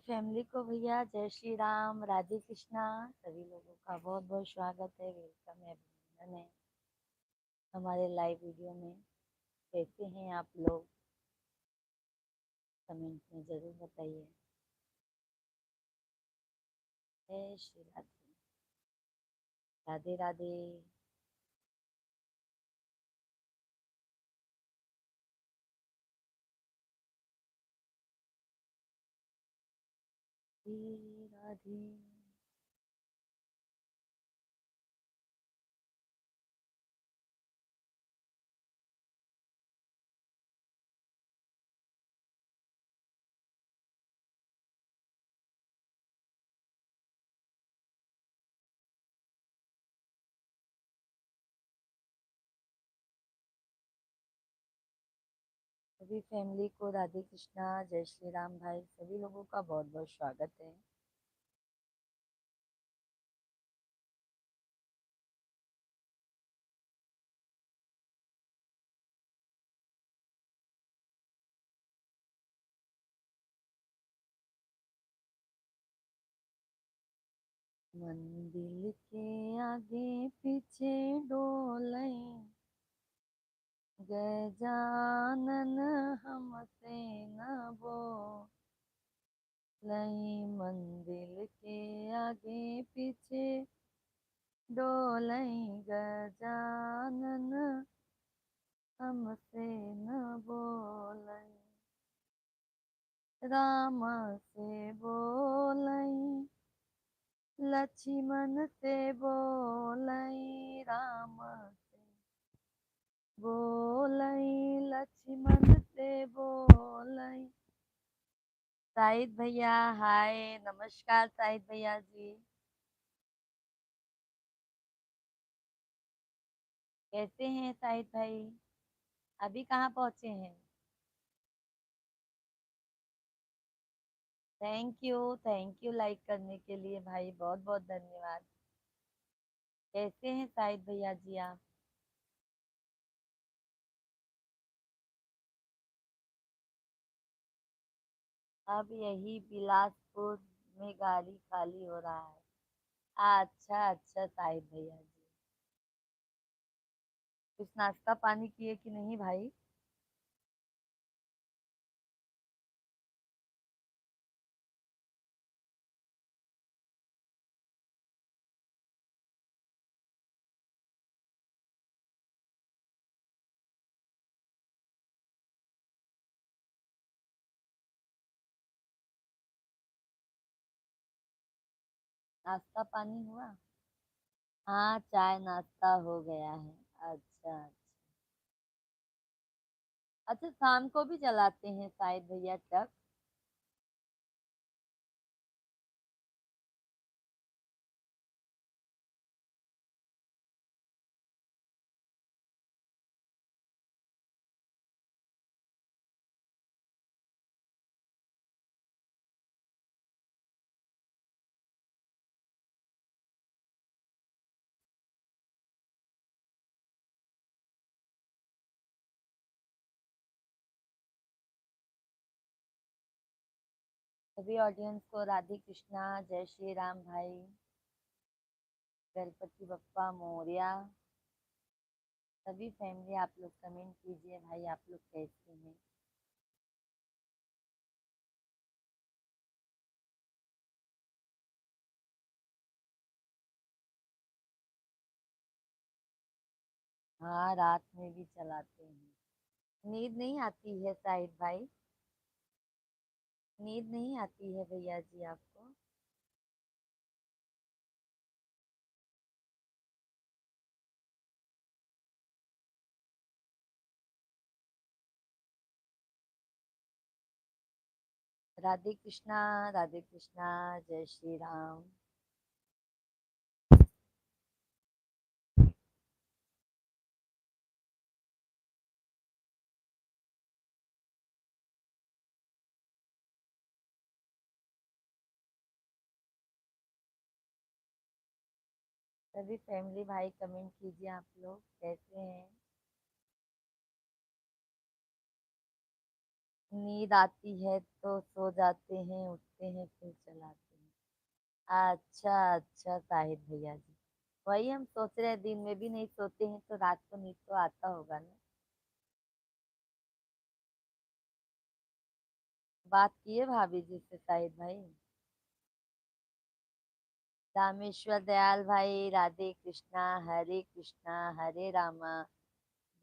Family को भैया जय श्री राम, राधे कृष्णा। सभी लोगों का बहुत बहुत स्वागत है, वेलकम है, अभिनंदन है हमारे लाइव वीडियो में। कैसे हैं आप लोग? कमेंट में जरूर बताइए। जय श्री राधे, राधे राधे। राधे राधे। सभी फैमिली को राधे कृष्णा, जय श्री राम भाई, सभी लोगों का बहुत बहुत स्वागत है। मंदिर के आगे पीछे डोले गजानन, हमसे न बोलई। मंदिर के आगे पीछे डोलई गजानन, हमसे न बोलई। राम से बोलई, लक्ष्मण से बोलई। राम से बोलई, लक्ष्मण से बोलई। शाहिद भैया हाय, नमस्कार शाहिद भैया जी। कैसे हैं शाहिद भाई? अभी कहाँ पहुंचे हैं? थैंक यू लाइक करने के लिए भाई, बहुत बहुत धन्यवाद। कैसे हैं शाहिद भैया जी आप? अब यही बिलासपुर में गाड़ी खाली हो रहा है। अच्छा अच्छा शाहिद भैया जी, कुछ नाश्ता पानी किए कि नहीं भाई? नाश्ता पानी हुआ? हाँ, चाय नाश्ता हो गया है। अच्छा अच्छा। अच्छा, शाम को भी चलाते हैं शायद भैया ट्रक? सभी ऑडियंस को राधे कृष्णा, जय श्री राम भाई। गणपति बप्पा मोरया। सभी फैमिली आप लोग कमेंट कीजिए भाई, आप लोग कैसे हैं? हाँ, रात में भी चलाते हैं। नींद नहीं आती है शाहिद भाई? नींद नहीं आती है भैया जी आपको? राधे कृष्णा, राधे कृष्णा, जय श्री राम। सभी फैमिली भाई कमेंट कीजिए आप लोग कैसे हैं? नींद आती है तो सो जाते हैं, उठते हैं फिर चलाते हैं। अच्छा अच्छा साहिद भैया जी, वही हम सोच रहे हैं, दिन में भी नहीं सोते हैं तो रात को नींद तो आता होगा ना। बात किए भाभी जी से साहिद भाई? रामेश्वर दयाल भाई, राधे कृष्णा, हरे कृष्णा, हरे रामा।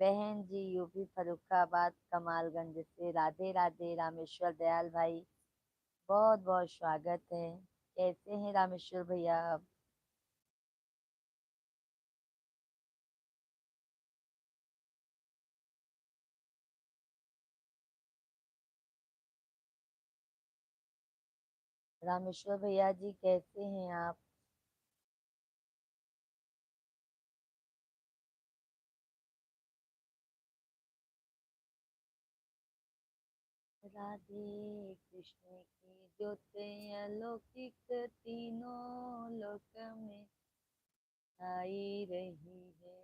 बहन जी यूपी फरुखाबाद कमालगंज से, राधे राधे रामेश्वर दयाल भाई, बहुत बहुत स्वागत है। कैसे हैं रामेश्वर भैया आप? रामेश्वर भैया जी कैसे हैं आप? राधे कृष्ण की ज्योति अलौकिक तीनों लोक में आई रही है।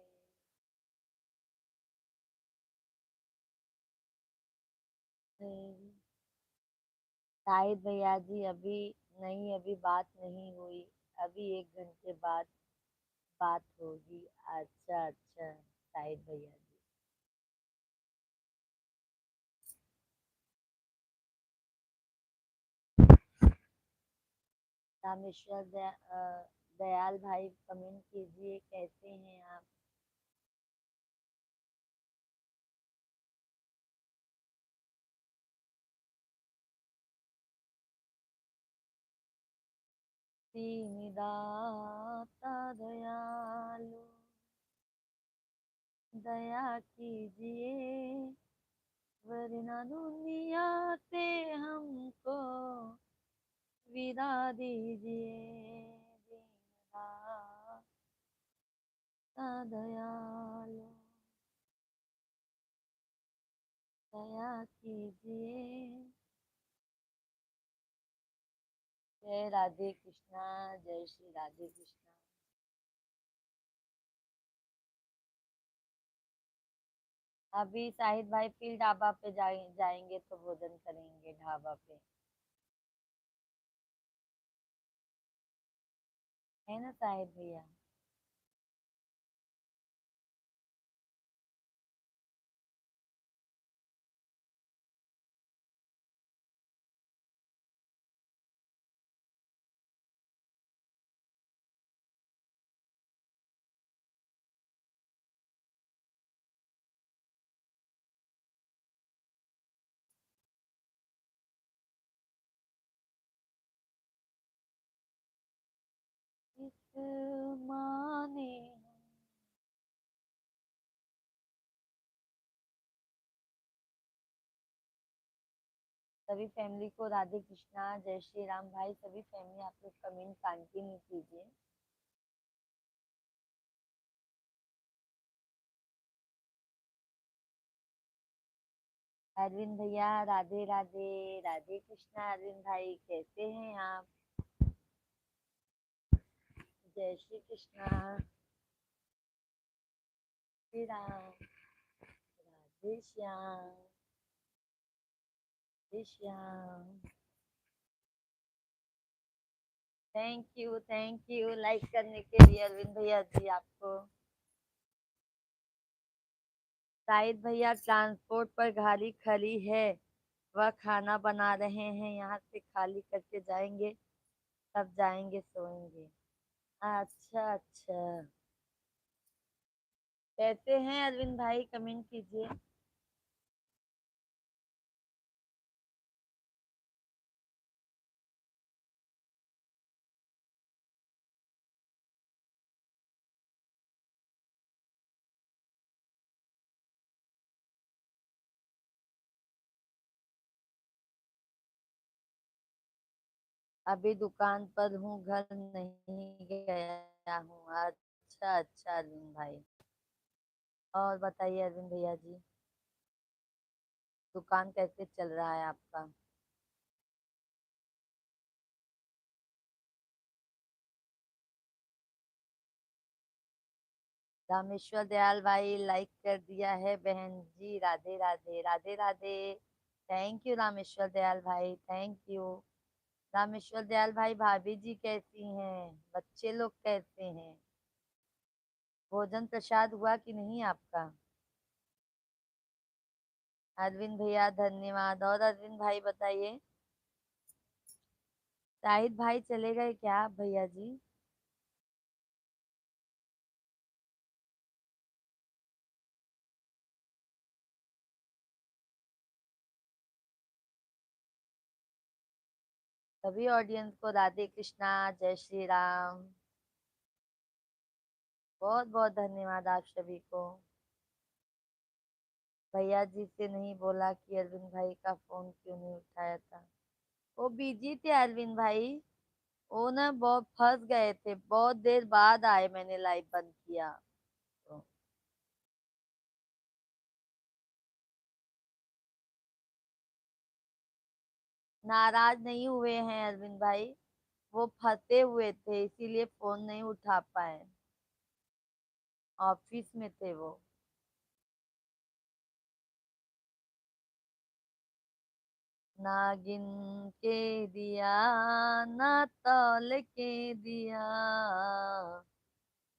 शाहिद भैया जी अभी नहीं, अभी बात नहीं हुई, अभी 1 घंटे बाद बात होगी। अच्छा अच्छा शाहिद भैया जी। रामेश्वर दयाल भाई कमेंट कीजिए, कैसे हैं आप? दाता दयालु, दया कीजिए, वरना दुनिया से हमको विदा दीजिए। दीनदाता दयालु, दया कीजिए। जय राधे कृष्णा, जय श्री राधे कृष्णा। अभी शाहिद भाई फिर ढाबा पे जाएंगे तो भोजन करेंगे ढाबा पे, है ना शाहिद भैया? इस माने सभी फैमिली को राधे कृष्णा, जय श्री राम भाई, सभी फैमिली आप लोग कमेंट कंटिन्यू कीजिए। अरविंद भैया राधे राधे, राधे कृष्णा अरविंद भाई, कैसे हैं आप? जय Shri Krishna, Shri Ram, Radhe Shyam, Radhe Shyam. Thank you like करने के लिए अरविंद भैया जी आपको। शाहिद भैया ट्रांसपोर्ट पर गाड़ी खड़ी है, वह खाना बना रहे हैं, यहाँ से खाली करके जाएंगे, तब जाएंगे सोएंगे। अच्छा अच्छा, कैसे हैं अरविंद भाई कमेंट कीजिए। अभी दुकान पर हूँ, घर नहीं गया हूँ। अच्छा अच्छा अरविंद भाई, और बताइए अरविंद भैया जी, दुकान कैसे चल रहा है आपका? रामेश्वर दयाल भाई लाइक कर दिया है, बहन जी राधे राधे, राधे राधे। थैंक यू रामेश्वर दयाल भाई, थैंक यू। रामेश्वर दयाल भाई, भाभी जी कैसी हैं, बच्चे लोग कैसे हैं, भोजन प्रसाद हुआ कि नहीं आपका? अरविंद भैया धन्यवाद। और अरविंद भाई बताइए, शाहिद भाई चले गए क्या आप भैया जी? सभी ऑडियंस को राधे कृष्णा, जय श्री राम। बहुत बहुत धन्यवाद आप सभी को। भैया जी से नहीं बोला कि अरविंद भाई का फोन क्यों नहीं उठाया था। वो बिजी थे अरविंद भाई। वो ना बहुत फंस गए थे, बहुत देर बाद आए, मैंने लाइव बंद किया तो। नाराज नहीं हुए हैं अरविंद भाई, वो फंसे हुए थे इसीलिए फोन नहीं उठा पाए। ऑफिस में थे वो। नागिन के दिया, ना तौल के दिया,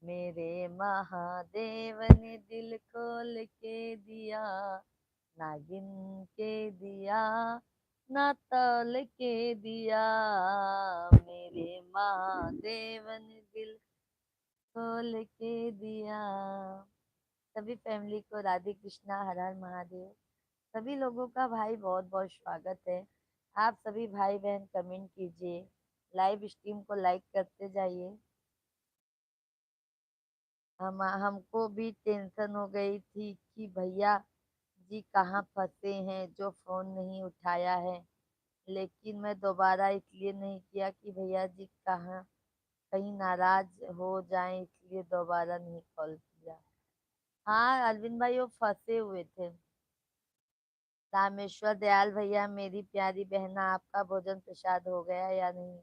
मेरे महादेव ने दिल खोल के दिया। नागिन के दिया, ना तौल के दिया, मेरे महादेव ने दिल खोल के दिया। सभी फैमिली को राधे कृष्णा, हर हर महादेव। सभी लोगों का भाई बहुत बहुत स्वागत है। आप सभी भाई बहन कमेंट कीजिए, लाइव स्ट्रीम को लाइक करते जाइए। हमको भी टेंशन हो गई थी कि भैया जी कहाँ फंसे हैं जो फोन नहीं उठाया है, लेकिन मैं दोबारा इसलिए नहीं किया कि भैया जी कहाँ कहीं नाराज हो जाएं, इसलिए दोबारा नहीं कॉल किया। हाँ अरविंद भाई, वो फंसे हुए थे। रामेश्वर दयाल भैया, मेरी प्यारी बहना, आपका भोजन प्रसाद हो गया या नहीं?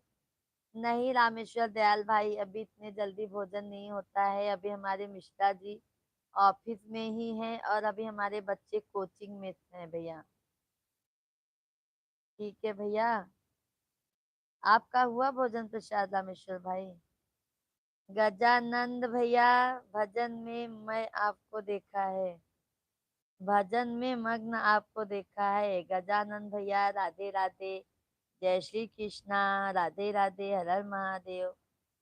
नहीं रामेश्वर दयाल भाई, अभी इतने जल्दी भोजन नहीं होता है। अभी हमारे मिश्रा जी ऑफिस में ही हैं और अभी हमारे बच्चे कोचिंग में हैं भैया। ठीक है भैया। आपका हुआ भोजन प्रसाद रामेश्वर भाई? गजानंद भैया, भजन में मैं आपको देखा है, भजन में मग्न आपको देखा है गजानंद भैया। राधे राधे, जय श्री कृष्णा, राधे राधे, हर हर महादेव।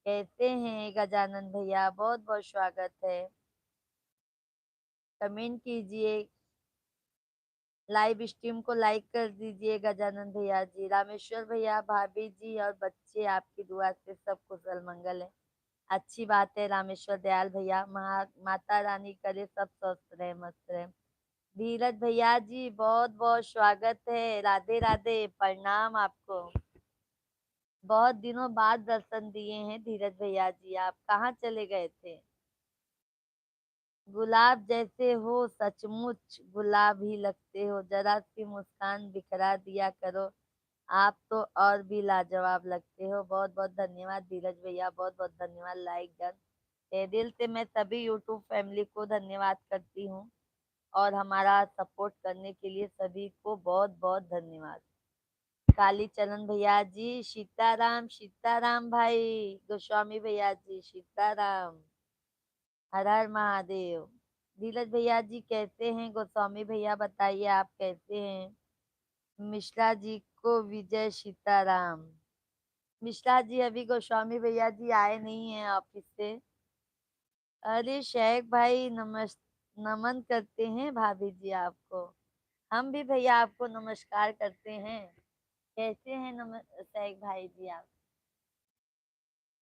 कैसे हैं गजानंद भैया? बहुत बहुत स्वागत है। कमेंट कीजिए, लाइव स्ट्रीम को लाइक कर दीजिए गजानंद भैया जी। रामेश्वर भैया, भाभी जी और बच्चे आपकी दुआ से सब कुशल मंगल है। अच्छी बात है रामेश्वर दयाल भैया, माता रानी करे सब स्वस्थ रहे, मस्त रहे। धीरज भैया जी, बहुत बहुत स्वागत है, राधे राधे, प्रणाम आपको। बहुत दिनों बाद दर्शन दिए हैं धीरज भैया जी, आप कहाँ चले गए थे? गुलाब जैसे हो, सचमुच गुलाब ही लगते हो, जरा सी मुस्कान बिखरा दिया करो, आप तो और भी लाजवाब लगते हो। बहुत बहुत धन्यवाद धीरज भैया, बहुत बहुत धन्यवाद। Like done. दिल से मैं सभी यूट्यूब फैमिली को धन्यवाद करती हूँ, और हमारा सपोर्ट करने के लिए सभी को बहुत बहुत धन्यवाद। काली चरण भैया जी, सीताराम सीताराम भाई, गोस्वामी भैया जी सीताराम, हर हर महादेव। धीरज भैया जी कैसे हैं? गोस्वामी भैया बताइए आप कैसे हैं? मिश्रा जी को विजय सीताराम। मिश्रा जी अभी गोस्वामी भैया जी आए नहीं हैं ऑफिस से। अरे शेख भाई नमन करते हैं भाभी जी आपको। हम भी भैया आपको नमस्कार करते हैं। कैसे हैं शेख भाई जी आप?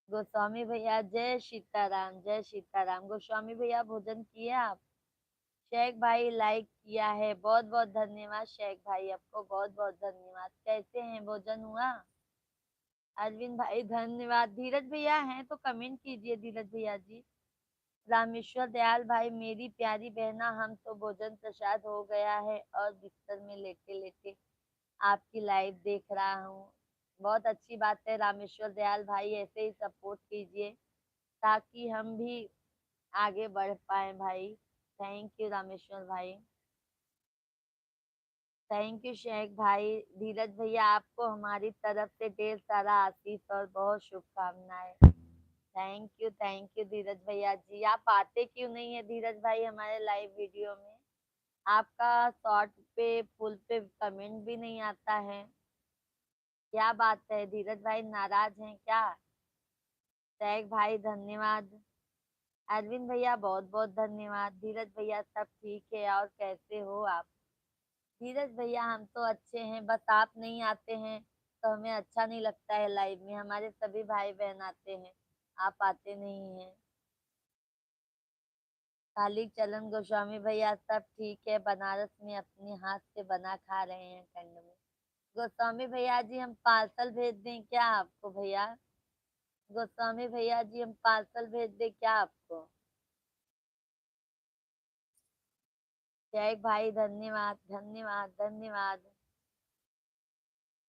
गोस्वामी भैया जय सीताराम, जय सीताराम। गोस्वामी भैया भोजन किए आप? शेख भाई लाइक किया है, बहुत बहुत धन्यवाद शेख भाई, आपको बहुत बहुत धन्यवाद। कैसे हैं, भोजन हुआ? अरविंद भाई धन्यवाद। धीरज भैया हैं तो कमेंट कीजिए धीरज भैया जी। रामेश्वर दयाल भाई, मेरी प्यारी बहना, हम तो भोजन प्रसाद हो गया है और बिस्तर में लेटे लेटे आपकी लाइव देख रहा हूँ। बहुत अच्छी बात है रामेश्वर दयाल भाई, ऐसे ही सपोर्ट कीजिए ताकि हम भी आगे बढ़ पाए भाई। थैंक यू रामेश्वर भाई। थैंक यू शेख भाई। धीरज भैया, आपको हमारी तरफ से ढेर सारा आशीष और बहुत शुभकामनाएं। थैंक यू धीरज भैया जी। आप आते क्यों नहीं है धीरज भाई हमारे लाइव वीडियो में? आपका शॉर्ट पे फुल पे कमेंट भी नहीं आता है। क्या बात है धीरज भाई, नाराज हैं क्या? शेख भाई धन्यवाद। अरविंद भैया बहुत बहुत धन्यवाद। धीरज भैया सब ठीक है, और कैसे हो आप? धीरज भैया हम तो अच्छे हैं, बस आप नहीं आते हैं तो हमें अच्छा नहीं लगता है। लाइव में हमारे सभी भाई बहन आते हैं, आप आते नहीं हैं। खाली चलन गोस्वामी भैया सब ठीक है, बनारस में अपने हाथ से बना खा रहे हैं ठंड में। गोस्वामी भैया जी हम पार्सल भेज दें क्या आपको भैया? गोस्वामी भैया जी हम पार्सल भेज दें क्या आपको? जय भाई धन्यवाद धन्यवाद धन्यवाद।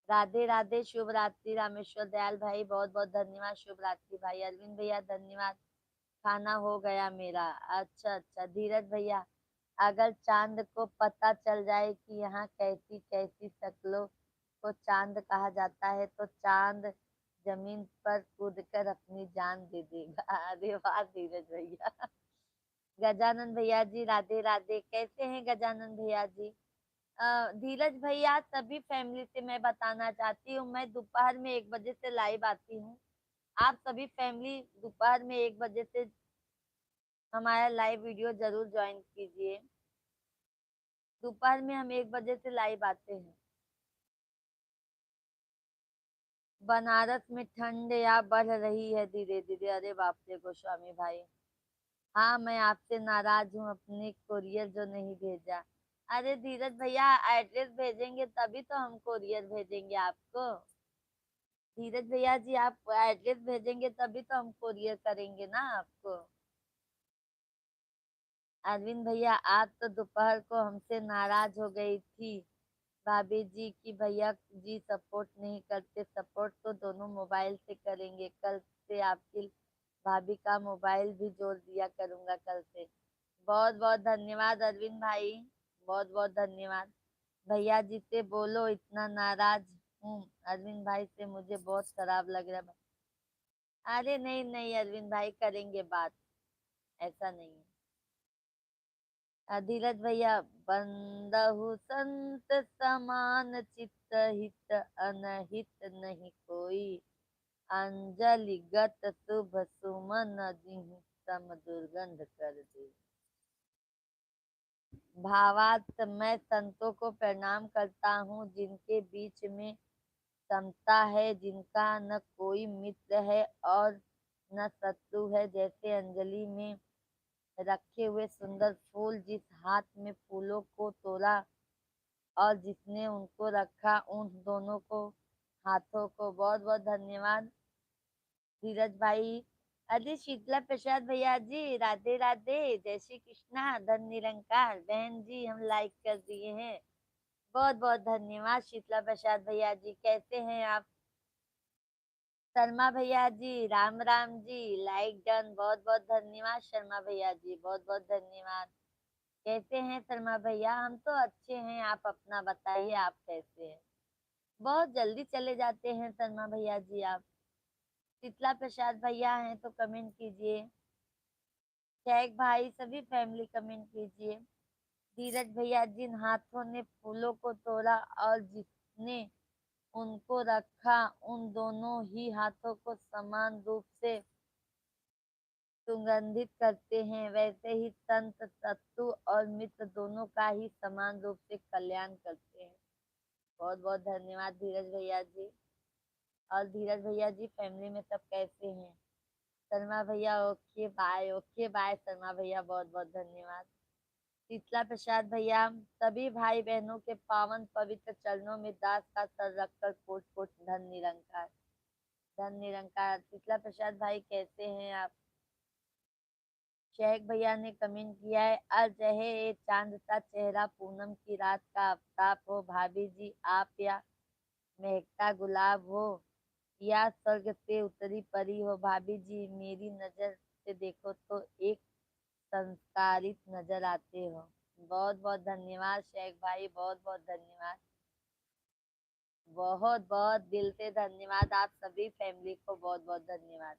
राधे राधे, शुभ रात्रि रामेश्वर दयाल भाई, बहुत बहुत धन्यवाद। शुभ रात्रि भाई। अरविंद भैया धन्यवाद। खाना हो गया मेरा। अच्छा अच्छा धीरज भैया, अगर चांद को पता चल जाए कि यहाँ कैसी कैसी शक्लों को चांद कहा जाता है तो चांद जमीन पर कूद कर अपनी जान दे देगा। अरे वाह धीरज भैया। गजानन भैया जी राधे राधे, कैसे हैं गजानन भैया जी? धीरज भैया सभी फैमिली से मैं बताना चाहती हूँ, मैं दोपहर में 1 बजे से लाइव आती हूँ। आप सभी फैमिली दोपहर में 1 बजे से हमारा लाइव वीडियो जरूर ज्वाइन कीजिए। दोपहर में हम 1 बजे से लाइव आते हैं। बनारस में ठंड या बढ़ रही है धीरे धीरे? अरे बाप रे गोस्वामी भाई, हाँ मैं आपसे नाराज हूँ, अपने कोरियर जो नहीं भेजा। अरे धीरज भैया, एड्रेस भेजेंगे तभी तो हम कोरियर भेजेंगे आपको। धीरज भैया जी आप एड्रेस भेजेंगे तभी तो हम कोरियर करेंगे ना आपको। अरविंद भैया आज तो दोपहर को हमसे नाराज हो गई थी भाभी जी की भैया जी सपोर्ट नहीं करते। सपोर्ट तो दोनों मोबाइल से करेंगे, कल से आपकी भाभी का मोबाइल भी जोड़ दिया करूंगा कल से। बहुत बहुत धन्यवाद अरविंद भाई, बहुत बहुत धन्यवाद। भैया जी से बोलो इतना नाराज हूँ अरविंद भाई से, मुझे बहुत खराब लग रहा है। अरे नहीं नहीं अरविंद भाई, करेंगे बात, ऐसा नहीं है। धीरज भैया, बंदहु संत समान चित्त हित अनहित नहीं कोई, अंजलि गत शुभ सुमन जिहु सम दुर्गंध कर दे। भावार्थ, मैं संतों को प्रणाम करता हूँ जिनके बीच में समता है, जिनका न कोई मित्र है और न शत्रु है। जैसे अंजलि में रखे हुए सुंदर फूल, जिस हाथ में फूलों को तोड़ा और जिसने उनको रखा, उन दोनों को हाथों को बहुत बहुत धन्यवाद धीरज भाई। अरे शीतला प्रसाद भैया जी राधे राधे, जय श्री कृष्णा। धन निरंकार बहन जी हम लाइक कर दिए हैं, बहुत बहुत धन्यवाद शीतला प्रसाद भैया जी। कैसे हैं आप? शर्मा भैया जी राम राम जी, लाइक डन, बहुत बहुत धन्यवाद शर्मा भैया जी, बहुत बहुत धन्यवाद। कैसे हैं शर्मा भैया? हम तो अच्छे हैं, आप अपना बताइए, आप कैसे हैं? बहुत जल्दी चले जाते हैं शर्मा भैया जी आप। शीतला प्रसाद भैया हैं तो कमेंट कीजिए। शेख भाई सभी फैमिली कमेंट कीजिए। धीरज भैया, जिन हाथों ने फूलों को तोड़ा और जिसने उनको रखा, उन दोनों ही हाथों को समान रूप से सुगंधित करते हैं। वैसे ही संत शत्रु और मित्र दोनों का ही समान रूप से कल्याण करते हैं। बहुत बहुत धन्यवाद धीरज भैया जी। और धीरज भैया जी फैमिली में सब कैसे हैं? शर्मा भैया ओके बाय शर्मा भैया, बहुत बहुत धन्यवाद। शीतला प्रसाद भैया, सभी भाई बहनों के पावन पवित्र चरणों में दास का सर रखकर कोट कोट धन निरंकार, धन निरंकार। शीतला प्रसाद भाई कैसे हैं आप? शेख भैया ने कमेंट किया है, आज रहे ये चांद सा चेहरा, पूनम की रात का आफ्ताब हो। भाभी जी आप या महकता गुलाब हो या स्वर्ग से उतरी परी हो। भाभी जी मेरी नजर से देखो तो एक संस्कारित नजर आते हो। बहुत बहुत धन्यवाद शेख भाई, बहुत बहुत धन्यवाद। बहुत बहुत दिल से धन्यवाद, आप सभी फैमिली को बहुत बहुत धन्यवाद।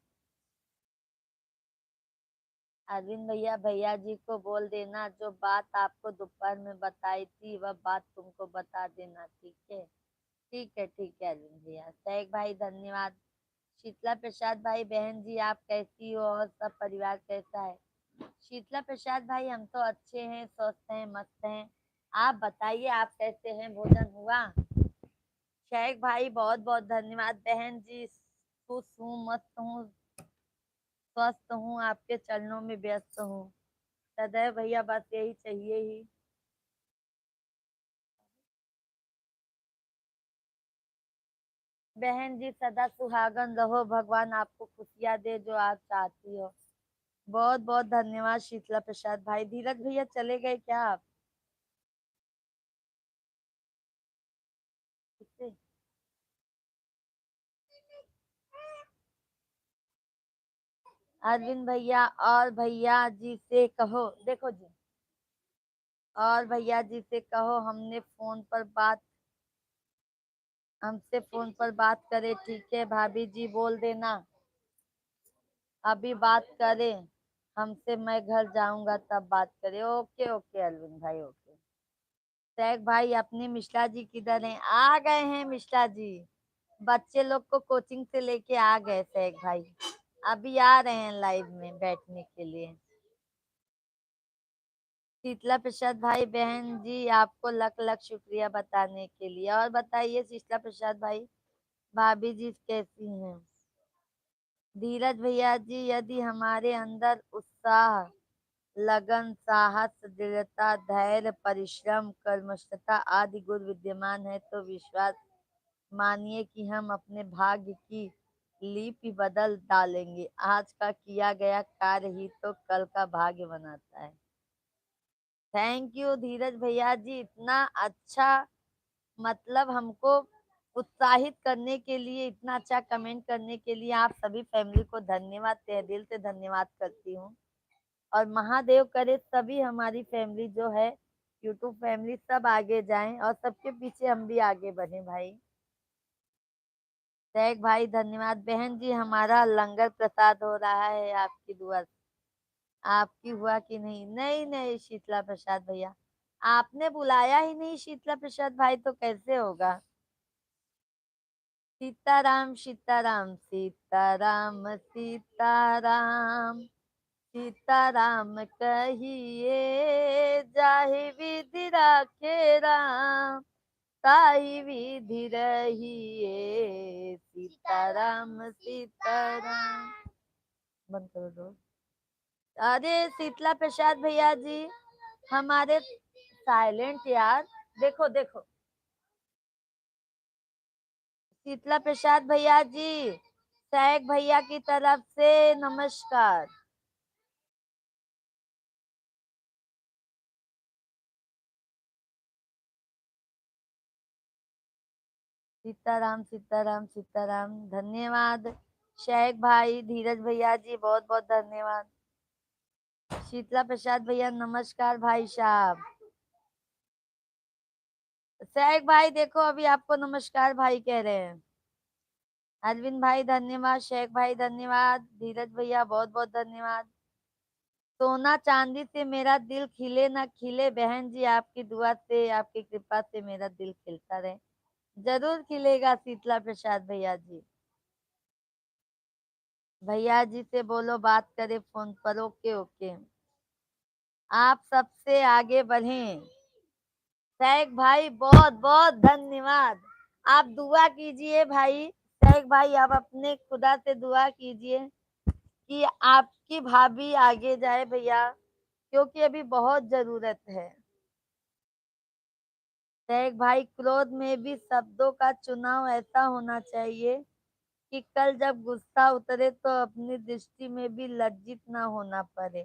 अरविंद भैया, भैया जी को बोल देना जो बात आपको दोपहर में बताई थी वह बात तुमको बता देना, ठीक है? ठीक है, ठीक है अरविंद भैया। शेख भाई धन्यवाद। शीतला प्रसाद भाई, बहन जी आप कैसी हो और सब परिवार कैसा है? शीतला प्रसाद भाई, हम तो अच्छे हैं, स्वस्थ हैं, मस्त हैं। आप बताइए, आप कैसे हैं? भोजन हुआ? शेख भाई बहुत बहुत धन्यवाद। बहन जी खुश हूँ, मस्त हूँ, स्वस्थ हूँ, आपके चरणों में व्यस्त हूँ सदैव भैया, बस यही चाहिए ही। बहन जी सदा सुहागन रहो, भगवान आपको खुशियाँ दे जो आप चाहती हो। बहुत बहुत धन्यवाद शीतला प्रसाद भाई। धीरज भैया चले गए क्या आप? किससे? अरविंद भैया और भैया जी से कहो, देखो जी, और भैया जी से कहो हमसे फोन पर बात करे, ठीक है? भाभी जी बोल देना अभी बात करें हमसे, मैं घर जाऊंगा तब बात करें। ओके ओके अरविंद भाई, ओके। शेख भाई, अपने मिश्रा जी किधर हैं? आ गए हैं मिश्रा जी, बच्चे लोग को कोचिंग से लेके आ गए शेख भाई, अभी आ रहे हैं लाइव में बैठने के लिए। शीतला प्रसाद भाई, बहन जी आपको लख लख शुक्रिया बताने के लिए। और बताइए शीतला प्रसाद भाई, भाभी जी कैसी हैं? धीरज भैया जी, यदि हमारे अंदर उत्साह, लगन, साहस, दृढ़ता, धैर्य, परिश्रम, कर्मठता आदि गुण विद्यमान है तो विश्वास मानिए कि हम अपने भाग्य की लिपि बदल डालेंगे। आज का किया गया कार्य ही तो कल का भाग्य बनाता है। थैंक यू धीरज भैया जी, इतना अच्छा, मतलब हमको उत्साहित करने के लिए, इतना अच्छा कमेंट करने के लिए आप सभी फैमिली को धन्यवाद, तहे दिल से धन्यवाद करती हूँ। और महादेव करे सभी हमारी फैमिली जो है, यूट्यूब फैमिली, सब आगे जाएं और सबके पीछे हम भी आगे बढ़े भाई। शेख भाई धन्यवाद। बहन जी हमारा लंगर प्रसाद हो रहा है आपकी दुआ से। आपकी हुआ कि नहीं? नहीं नहीं शीतला प्रसाद भैया, आपने बुलाया ही नहीं शीतला प्रसाद भाई, तो कैसे होगा? सीताराम सीताराम सीताराम सीताराम, सीताराम कहिए जाहि विधि राखे राम, ताहि विधि रहिए सीताराम सीताराम। बंद करो दो। अरे शीतला प्रसाद भैया जी, हमारे साइलेंट यार, देखो देखो। शीतला प्रसाद भैया जी, सैक भैया की तरफ से नमस्कार। सीताराम सीताराम सीताराम, धन्यवाद शेख भाई। धीरज भैया जी बहुत बहुत धन्यवाद। शीतला प्रसाद भैया नमस्कार भाई साहब। शेख भाई देखो अभी आपको नमस्कार भाई कह रहे हैं। अरविंद भाई धन्यवाद, शेख भाई धन्यवाद, धीरज भैया बहुत बहुत धन्यवाद। सोना चांदी से मेरा दिल खिले ना खिले, बहन जी आपकी दुआ से, आपकी कृपा से मेरा दिल खिलता रहे। जरूर खिलेगा शीतला प्रसाद भैया जी। भैया जी से बोलो बात करे फोन पर। Okay okay. आप सबसे आगे बढ़ें। शेख भाई बहुत बहुत धन्यवाद। आप दुआ कीजिए भाई, शेख भाई आप अपने खुदा से दुआ कीजिए कि आपकी भाभी आगे जाए भैया, क्योंकि अभी बहुत जरूरत है। शेख भाई, क्रोध में भी शब्दों का चुनाव ऐसा होना चाहिए कि कल जब गुस्सा उतरे तो अपनी दृष्टि में भी लज्जित ना होना पड़े।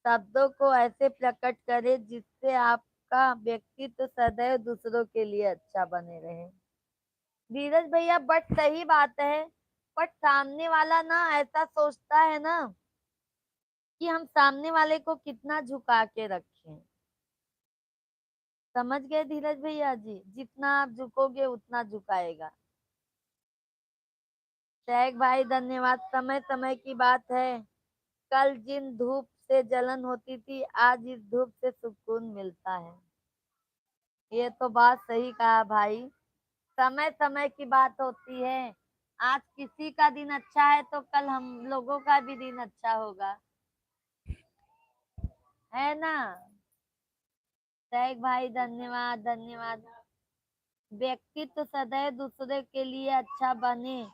शब्दों को ऐसे प्रकट करे जिससे आपका व्यक्तित्व सदैव दूसरों के लिए अच्छा बने रहे। धीरज भैया बट सही बात है, बट सामने वाला ना ऐसा सोचता है ना कि हम सामने वाले को कितना झुका के रखें। समझ गए धीरज भैया जी, जितना आप झुकोगे उतना झुकाएगा। शेख भाई धन्यवाद। समय समय की बात है, कल जिन धूप से जलन होती थी आज इस धूप से सुकून मिलता है। ये तो बात सही कहा भाई, समय समय की बात होती है। आज किसी का दिन अच्छा है तो कल हम लोगों का भी दिन अच्छा होगा, है ना। शेख भाई धन्यवाद धन्यवाद। व्यक्तित्व सदैव दूसरे के लिए अच्छा बने।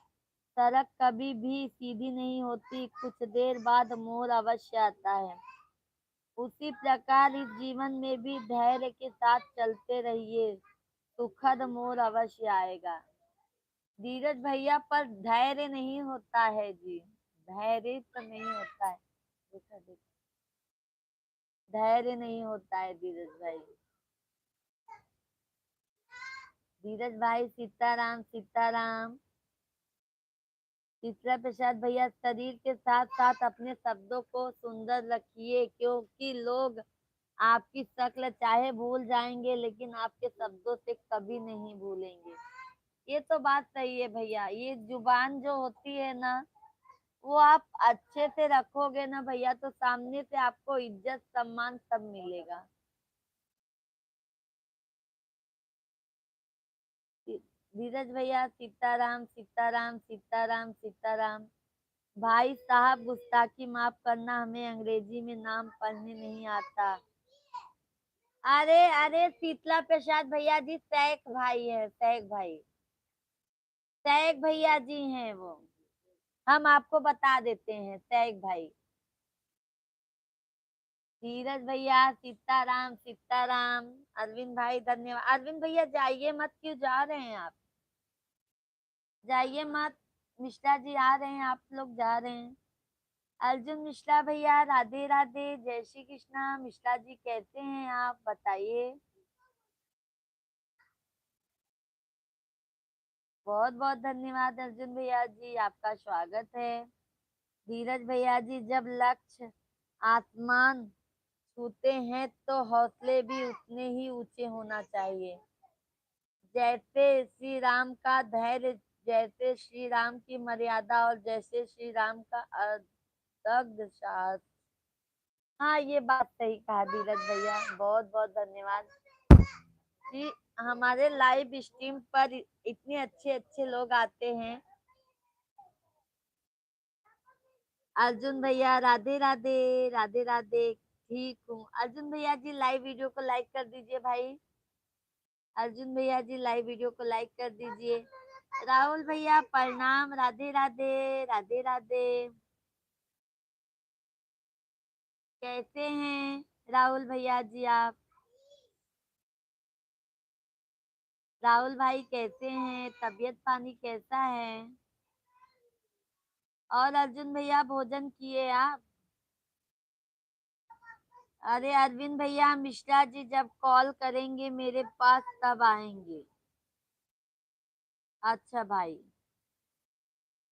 सड़क कभी भी सीधी नहीं होती, कुछ देर बाद मोड़ अवश्य आता है। उसी प्रकार इस जीवन में भी धैर्य के साथ चलते रहिए, सुखद मोड़ अवश्य आएगा। धीरज भैया पर धैर्य नहीं होता है जी, धैर्य तो नहीं होता है। देखा देखा, धैर्य नहीं होता है धीरज भाई। धीरज भाई सीताराम सीताराम। तीसरा प्रसाद भैया, शरीर के साथ साथ अपने शब्दों को सुंदर रखिए, क्योंकि लोग आपकी शक्ल चाहे भूल जाएंगे लेकिन आपके शब्दों से कभी नहीं भूलेंगे। ये तो बात सही है भैया, ये जुबान जो होती है ना, वो आप अच्छे से रखोगे ना भैया तो सामने से आपको इज्जत सम्मान सब मिलेगा। धीरज भैया सीताराम सीताराम सीताराम सीताराम। भाई साहब गुस्ताखी माफ करना, हमें अंग्रेजी में नाम पढ़ने नहीं आता। अरे अरे शीतला प्रसाद भैया जी सैक भाई है, सैक भाई, सैक भैया जी हैं वो। हम आपको बता देते हैं, सैक भाई। धीरज भैया सीताराम सीताराम। अरविंद भाई धन्यवाद। अरविंद भैया जाइए मत, क्यों जा रहे हैं आप, जाइए मत। मिश्रा जी आ रहे हैं, आप लोग जा रहे हैं। अर्जुन मिश्रा भैया राधे राधे, जय श्री कृष्णा। मिश्रा जी कैसे हैं आप बताइए। बहुत बहुत धन्यवाद अर्जुन भैया जी, आपका स्वागत है। धीरज भैया जी, जब लक्ष्य आसमान छूते हैं तो हौसले भी उतने ही ऊंचे होना चाहिए। जैसे श्री राम का धैर्य, जैसे श्री राम की मर्यादा और जैसे श्री राम का अदग्ध साहस। हाँ ये बात सही कहा धीरज भैया, बहुत बहुत धन्यवाद जी। हमारे लाइव स्ट्रीम पर इतने अच्छे अच्छे लोग आते हैं। अर्जुन भैया राधे राधे, राधे राधे। ठीक हूँ अर्जुन भैया जी, लाइव वीडियो को लाइक कर दीजिए भाई। अर्जुन भैया जी लाइव वीडियो को लाइक कर दीजिए। राहुल भैया प्रणाम, राधे राधे, राधे राधे। कैसे हैं राहुल भैया जी आप, राहुल भाई कैसे हैं, तबीयत पानी कैसा है। और अर्जुन भैया भोजन किए आप। अरे अरविंद भैया, मिश्रा जी जब कॉल करेंगे मेरे पास तब आएंगे। अच्छा भाई,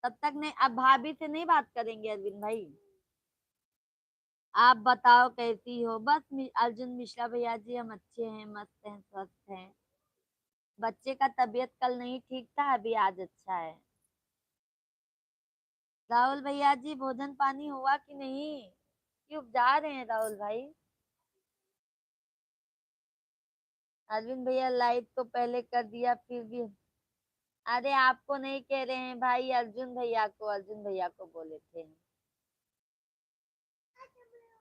तब तक नहीं, अब भाभी से नहीं बात करेंगे अरविंद भाई। आप बताओ कैसी हो। बस अर्जुन मिश्रा भैया जी हम अच्छे हैं, मस्त हैं, स्वस्थ हैं। बच्चे का तबीयत कल नहीं ठीक था, अभी आज अच्छा है। राहुल भैया जी भोजन पानी हुआ कि नहीं, क्यों जा रहे हैं राहुल भाई। अरविंद भैया लाइव तो पहले कर दिया फिर भी। अरे आपको नहीं कह रहे हैं भाई, अर्जुन भैया को, अर्जुन भैया को बोले थे।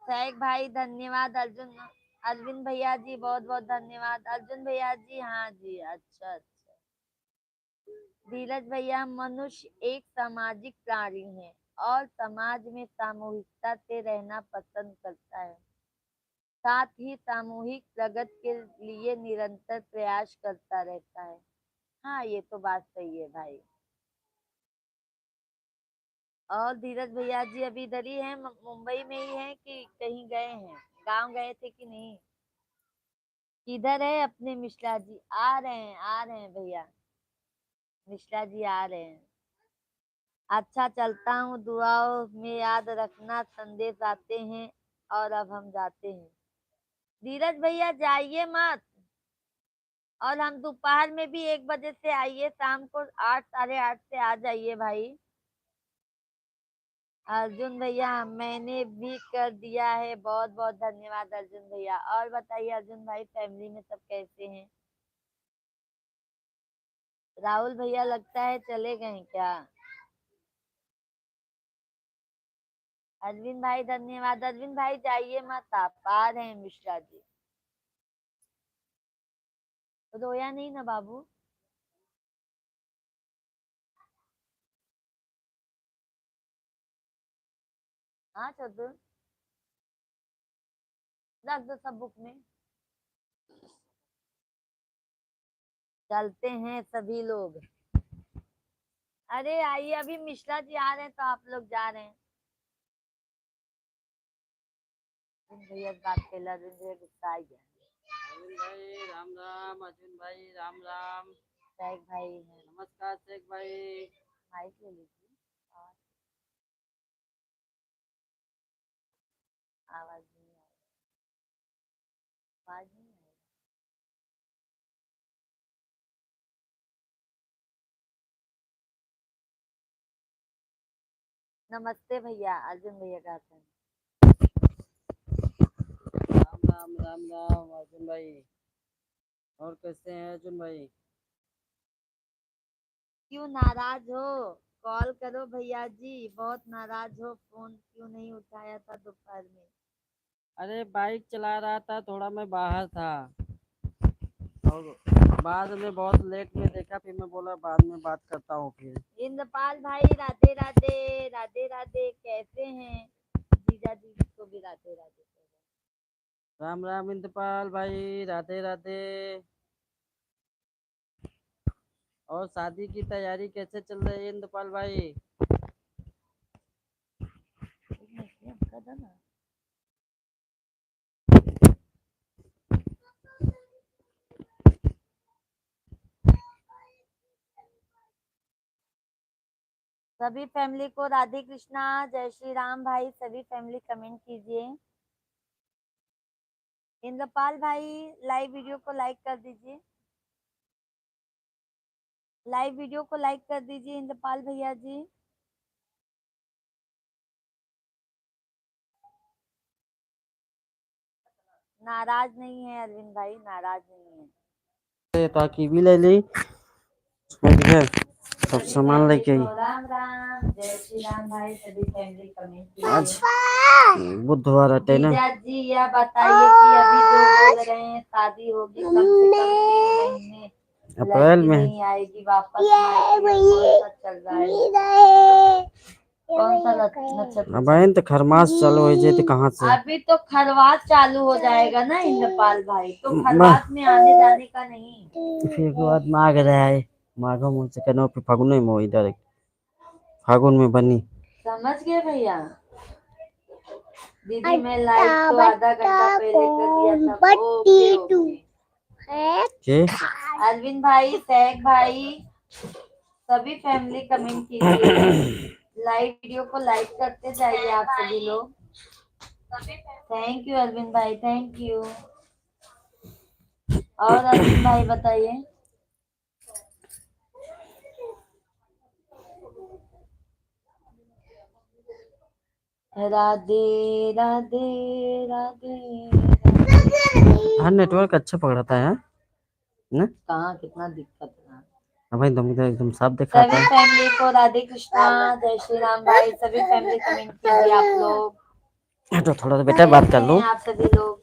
शेख भाई धन्यवाद। अर्जुन, अरविंद भैया जी बहुत बहुत धन्यवाद। अर्जुन भैया जी हाँ जी, अच्छा अच्छा। धीरज भैया, मनुष्य एक सामाजिक प्राणी है और समाज में सामूहिकता से रहना पसंद करता है, साथ ही सामूहिक प्रगति के लिए निरंतर प्रयास करता रहता है। हाँ ये तो बात सही है भाई। और धीरज भैया जी अभी इधर ही हैं, मुंबई में ही हैं कि कहीं गए हैं, गांव गए थे कि नहीं। किधर है अपने मिश्रा जी, आ रहे हैं आ रहे हैं भैया, मिश्रा जी आ रहे हैं। अच्छा चलता हूँ, दुआओं में याद रखना, संदेश आते हैं और अब हम जाते हैं। धीरज भैया जाइए मत, और हम दोपहर में भी 1 बजे से आइए, शाम को 8 8:30 से आ जाइए भाई। अर्जुन भैया मैंने भी कर दिया है, बहुत बहुत धन्यवाद अर्जुन भैया। और बताइए अर्जुन भाई, फैमिली में सब कैसे हैं? राहुल भैया लगता है चले गए क्या? अरविंद भाई धन्यवाद। अरविंद भाई जाइए मत, आप आ रहे हैं मिश्रा जी। रोया नहीं ना बाबू? हाँ चतुर, रख दो सब बुक में। चलते हैं सभी लोग। अरे आइए, अभी मिश्रा जी आ रहे हैं तो आप लोग जा रहे हैं। भैया बात कर, अर्जुन भैया गुस्सा आ गया। अरविंद भाई राम राम। अर्जुन भाई राम राम। शेख भाई है। नमस्कार शेख भाई। माइक ले लीजिए। और आवाज नहीं आ रही, आवाज नहीं आ रही। नमस्ते भैया, अर्जुन भैया का था। राम राम राम राम अर्जुन भाई। और कैसे हैं अर्जुन भाई? क्यों नाराज हो? कॉल करो भैया जी, बहुत नाराज हो, फोन क्यों नहीं उठाया था दोपहर में? अरे बाइक चला रहा था, थोड़ा मैं बाहर था और बाद में बहुत लेट में देखा, फिर मैं बोला बाद में बात करता हूँ फिर। इंद्रपाल भाई राधे राधे, राधे राधे, कैसे हैं? जीजा जी को भी राधे राधे कह राम राम इंद्रपाल भाई, राधे राधे। और शादी की तैयारी कैसे चल रही है इंद्रपाल भाई? रहे। कर दो ना। सभी फैमिली को राधे कृष्णा, जय श्री राम भाई, सभी फैमिली कमेंट कीजिए। इंद्रपाल भाई लाइव वीडियो को लाइक कर दीजिए, लाइव वीडियो को लाइक कर दीजिए इंद्रपाल भैया जी। नाराज नहीं है अरविंद भाई, नाराज नहीं है। ताकि भी ले ली उसमें भी है, सब सभी सामान फैमिली लेके आई। को राम राम, जय श्री राम भाई, सभी फैमिली कमेंट आज कीजिए। बुधवार है ना। जीजा जी यह बताइए कि अभी जो बोल रहे हैं शादी होगी कम से कम 3 महीने, अप्रैल लड़की में। नहीं आएगी वापस मायके, कौन सा चल रहा है? कौन सा नक्षत्र अब चल आइन तो रहा खरमास चालू हो जाए तो कहाँ से? है? अभी तो खरवास चालू हो जाएगा ना इंद्रपाल भाई, तो मा- खरवास में आने जाने का नहीं। फिर के बाद माघ रहा है। माघो मुझ से कहना फिर फागुन में हो इधर फागुन में बनी। समझ गए भैया? दीदी मैं लाइव तो आधा घंटा पहले कर दिया था। Okay okay. के अरविंद भाई, सैग भाई, सभी फैमिली कमेंट कीजिए, लाइव वीडियो को लाइक करते जाइए आप सभी लोग। थैंक यू अरविंद भाई, थैंक यू। और अरविंद भाई बताइए। राधे राधे, राधे राधे। हाँ नेटवर्क अच्छा पकड़ता है ना। कहाँ कितना दिक्कत है। हाँ भाई दम एकदम साफ दिखाता सभी है। फैमिली को राधे कृष्णा, जय श्री राम भाई, सभी फैमिली कमेंट कीजिए आप लोग। तो थोड़ा सा बेटा बात कर कैसे लो। हैं आप सभी लोग?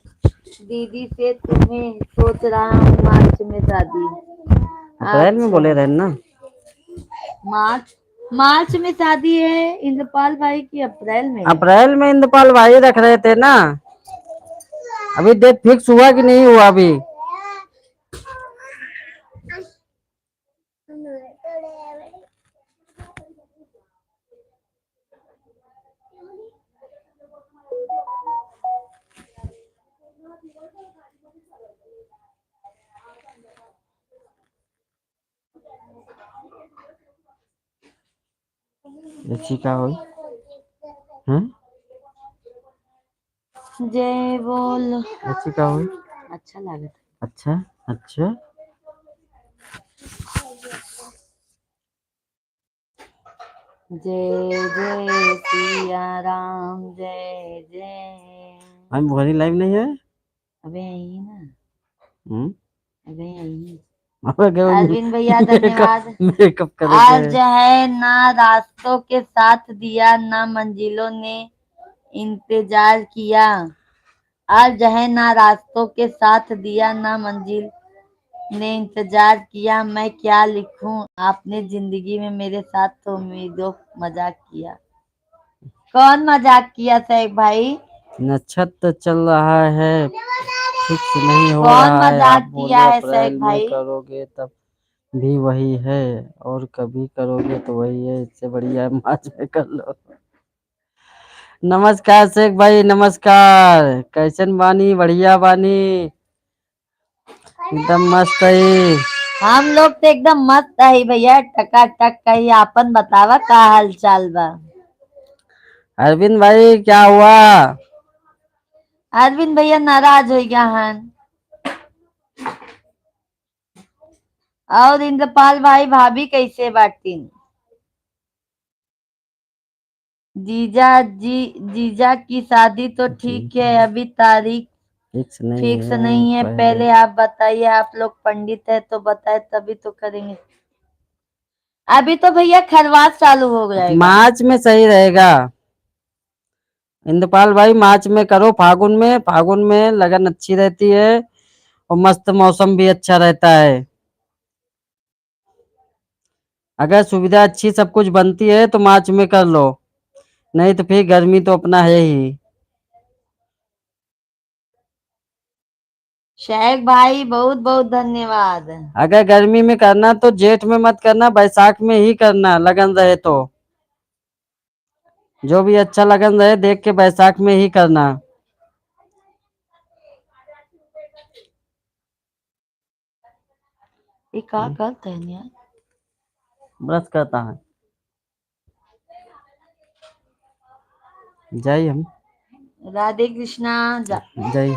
दीदी से तुम्हें सोच रहा हूँ, मार्च में शादी। अप्रैल में बोले अच्छा, रहे ना। मार्च, मार्च में शादी है इंद्रपाल भाई की अप्रैल में? अप्रैल में इंद्रपाल भाई रख रहे थे ना। अभी डेट फिक्स हुआ कि नहीं हुआ अभी? देखी का हुई। हम्म। जय बोल। अच्छी का हुई। अच्छा लगा था। अच्छा अच्छा। जय जय सिया राम, जय जय। हम भोरी लाइव नहीं है। अबे यही ना, हम्म। अबे यही। अबे अरविंद भैया मेकअप धन्यवाद। मेकअप करेंगे। आज है ना रास्तों के साथ दिया, ना मंजिलों ने इंतजार किया। आज है ना रास्तों के साथ दिया, ना मंजिल ने इंतजार किया। मैं क्या लिखूं, आपने जिंदगी में मेरे साथ तो उम्मीदों मजाक किया। कौन मजाक किया सैफ भाई? नक्षत्र चल रहा है, फिक्स नहीं हो कौन रहा है। आप मजाक किया बोले है सैफ अप्रैल में भाई? करोगे तब भी वही है, और कभी करोगे तो वही है। इससे बढ़िया है मार्च में कर लो। नमस्कार शेख भाई, नमस्कार। कैसन बानी? बढ़िया बानी, एकदम मस्त है। हम लोग तो एकदम मस्त है भैया, टकाटक। कही आपन बतावा का हाल चाल बा? अरविंद भाई क्या हुआ? अरविंद भैया नाराज हो गया हन। और इंद्रपाल भाई भाभी कैसे बाटीन? जीजा की शादी तो जी ठीक है, अभी तारीख फिक्स नहीं है। पहले। पहले आप बताइए, आप लोग पंडित है तो बताए तभी तो करेंगे। अभी तो भैया खरवास चालू हो जाएगा। मार्च में सही रहेगा इंद्रपाल भाई, मार्च में करो। फागुन में लगन अच्छी रहती है और मस्त मौसम भी अच्छा रहता है। अगर सुविधा अच्छी सब कुछ बनती है तो मार्च में कर लो, नहीं तो फिर गर्मी तो अपना है ही। शेख भाई बहुत बहुत धन्यवाद। अगर गर्मी में करना तो जेठ में मत करना, बैसाख में ही करना लगन रहे तो। जो भी अच्छा लगन रहे देख के बैसाख में ही करना। ये का गलत है यार। ब्रश करता है। जाइए हम। राधे कृष्णा जाइए,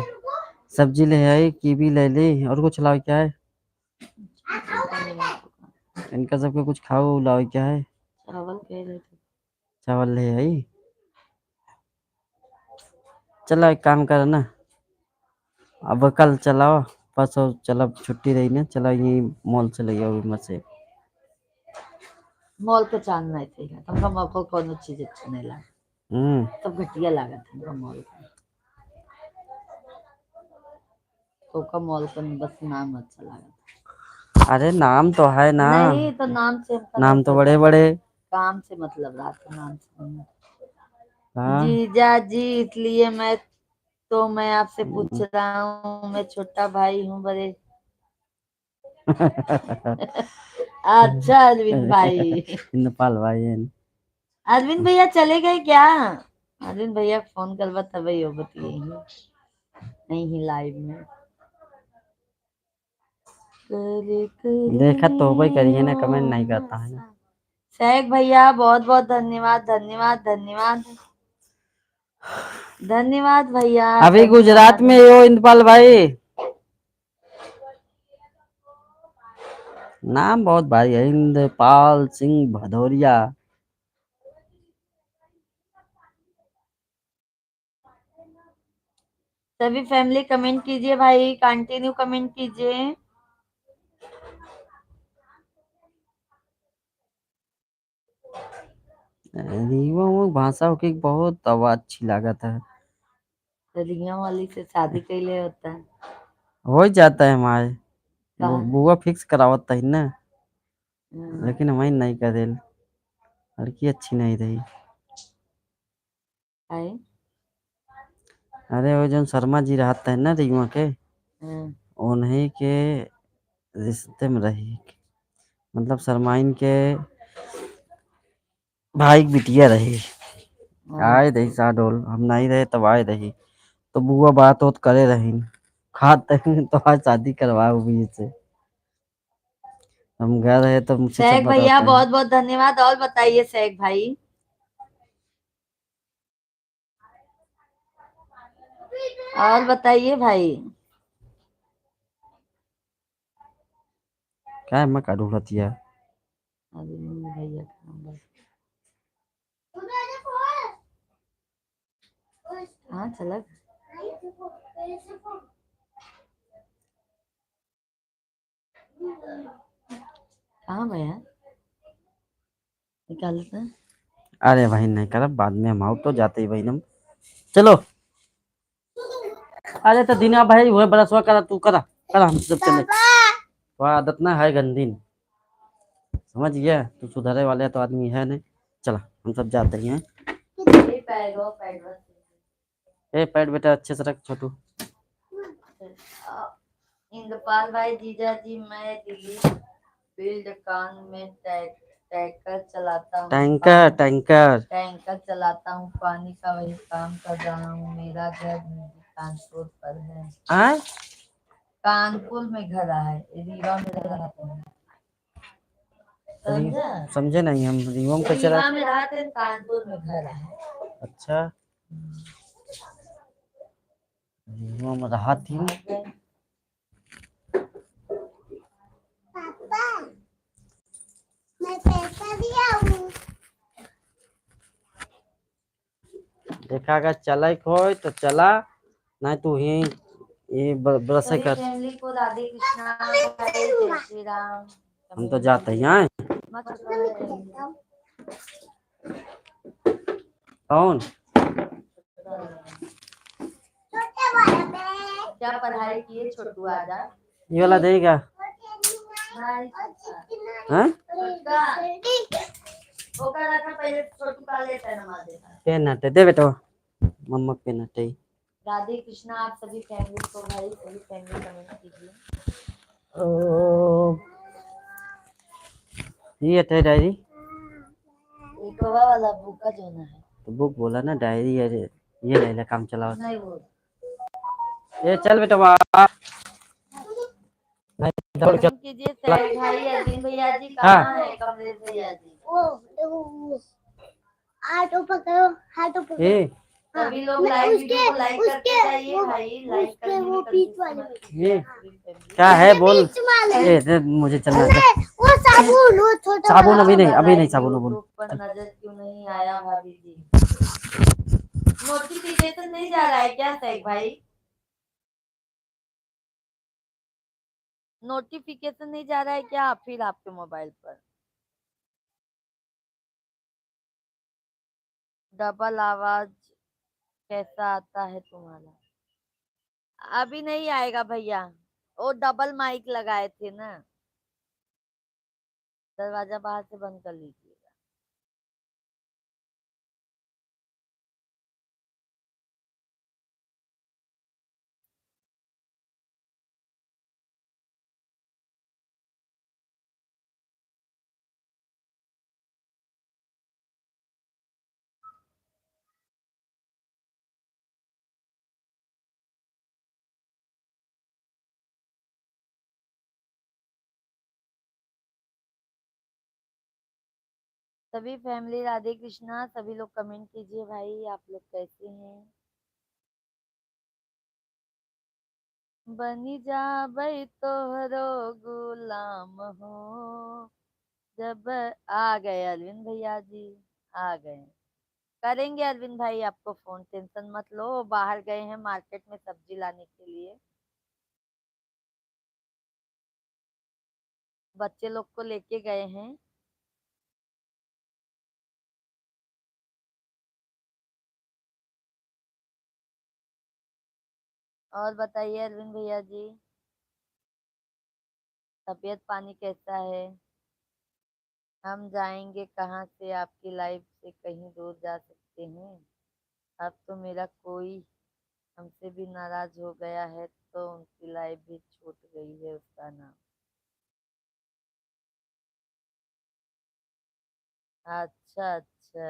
सब्जी ले आई, कीवी ले ली, और कुछ लाओ क्या है? इनका सबके कुछ खाओ लाओ क्या है? चावल कह रहे थे। चावल ले आई। चलो एक काम करो ना, अब कल चलाओ, परसों चलो, छुट्टी रही ना, चलो ये मॉल चले जाओ मत से। मॉल के चांद नहीं थे, तुमका मॉल को कोनो चीज अच्छा नहीं लगा, सब घटिया लागत है मॉल का। तो का मॉल का बस नाम अच्छा लगा। अरे नाम तो है ना, नहीं तो नाम से हमका नहीं नाम तो बड़े पता, बड़े। काम से मतलब रहा तो नाम से नहीं। हाँ। जीजा जी, इसलिए मैं आपसे पूछ रहा हूँ, मैं छोटा भाई हूँ बड़े। अच्छा अरविंद भाई। नेपाल भाई है। अरविंद भैया चले गए क्या? अरविंद भैया फोन करवा तभी हो बतिए नहीं ही लाइव में। देखा तो भाई करिए ना, कमेंट नहीं करता है ना। शेख भैया बहुत बहुत धन्यवाद, धन्यवाद धन्यवाद धन्यवाद भैया, अभी गुजरात धन्यवाद। में हो इंद्रपाल भाई? नाम बहुत भारी है, इंद्रपाल सिंह भदौरिया। सभी फैमिली कमेंट कीजिए भाई, कंटिन्यू कमेंट कीजिए। रीवा में भाषा होके बहुत आवाज अच्छी लागत है। रिया वाली से शादी कैले होता है? हो जाता है हमारे, कहा? बुआ फिक्स करावत है ना, हम्म, लेकिन हमारी नहीं करेल, लड़की अच्छी नहीं रही। है? अरे वो जो शर्मा जी रहते हैं ना रीवा के, हम्म, उन्हीं के रिश्ते में रही, मतलब शर्माइन के भाई की बिटिया रही। आए रही शाहडोल, हम नहीं रहे तब आए रही, तो बुआ बात होत करे रही, खाते तो आज शादी करवाओ भी से। हम गए रहे तो मुझसे सब शेख भैया बताते हैं। बहुत बहुत धन्यवाद। और बताइए शेख भाई। और बताइए भाई। क्या है मैं काटू रतिया? अरविंद भैया का नंबर। हाँ चला। कहाँ भैया निकालते हैं। अरे भाई नहीं करा, बाद में हम आउट तो जाते ही भाई हम। चलो। अरे तो दीना भाई वह बड़ा सुआ करा, तू करा करा, हम सब चले। तो आदत ना है गंदी, समझ गया, तू सुधारे वाले तो आदमी है नहीं। चला हम सब जाते ही हैं। ये पैड बस। ए पैड बेटा अच्छे से रख छोटू। इंद्रपाल भाई, जीजा जी, मैं दिल्ली फील्ड कान में टैंकर चलाता हूँ। Tanker tanker. टैंकर चलाता हूँ, पानी का वही काम कर रहा हूँ। मेरा घर कानपुर पर है। आय कानपुर में घर है, रीवा में रहता हूँ। समझा? समझे नहीं हम, रिवम कैसे रीवा रह। में रहते हैं, कानपुर में घर है। अच्छा रिवम रहा थी। पापा मैं पैसा दिया हूँ। देखा अगर चला हो तो चला, नहीं तो ये ब्रश सभी कर। फैमिली को राधे कृष्णा, जय श्री राम। हम तो जाते ही हैं। कौन छोटे वाला पे क्या पढ़ाई किए छोटू आजा। ये वाला देगा? हाँ ओका रखा पहले, छोटू का लेता है नमाज देता है। पेन हटे दे बेटा, मम्मा पेन हटे। राधे कृष्णा आप सभी फैमिली को, भाई सभी फैमिली कमेंट कीजिए। ओ ये हटे डायरी। एक वाला बुक का जो ना है तो बुक बोला ना, डायरी है ये ले ले, काम चलाओ। नहीं वो ये चल बेटा वहाँ। नहीं, दौड़ के। कमेंट कीजिए। सैफ भाई, अरविंद भैया जी हाँ कहाँ है, कमलेश भैया जी। वो हाथों पकड़ो, हाथों पकड़ो। ये सभी लोग लाइक वीडियो को लाइक करते जाइए भाई, लाइक उसके करने वो में बीच कंजूसी वाले मत में। कीजिए। ये क्या है बोल। बीच वाले ए दे, मुझे चलना है। वो साबुन, वो छोटा साबुन वाला। अभी नहीं, अभी नहीं लाइक साबुन वाबुन। यूट्यूब पर नजर क्यों नहीं आया भाभी जी। नोटिफिकेशन नहीं जा रहा है क्या सैफ भाई? नोटिफिकेशन नहीं जा रहा है क्या फिर आपके मोबाइल पर? डबल आवाज कैसा आता है तुम्हारा? अभी नहीं आएगा भैया, वो डबल माइक लगाए थे ना। दरवाजा बाहर से बंद कर लीजिएगा। सभी फैमिली राधे कृष्णा, सभी लोग कमेंट कीजिए भाई, आप लोग कैसे हैं। बनी जा भाई तोहरो गुलाम हो। जब आ गए अरविंद भैया जी, आ गए। करेंगे अरविंद भाई आपको फोन, टेंशन मत लो, बाहर गए हैं मार्केट में सब्जी लाने के लिए, बच्चे लोग को लेके गए हैं। और बताइए अरविंद भैया जी, तबीयत पानी कैसा है? हम जाएंगे कहाँ से, आपकी लाइफ से कहीं दूर जा सकते हैं? अब तो मेरा कोई हमसे भी नाराज हो गया है, तो उनकी लाइफ भी छूट गई है, उसका नाम। अच्छा अच्छा।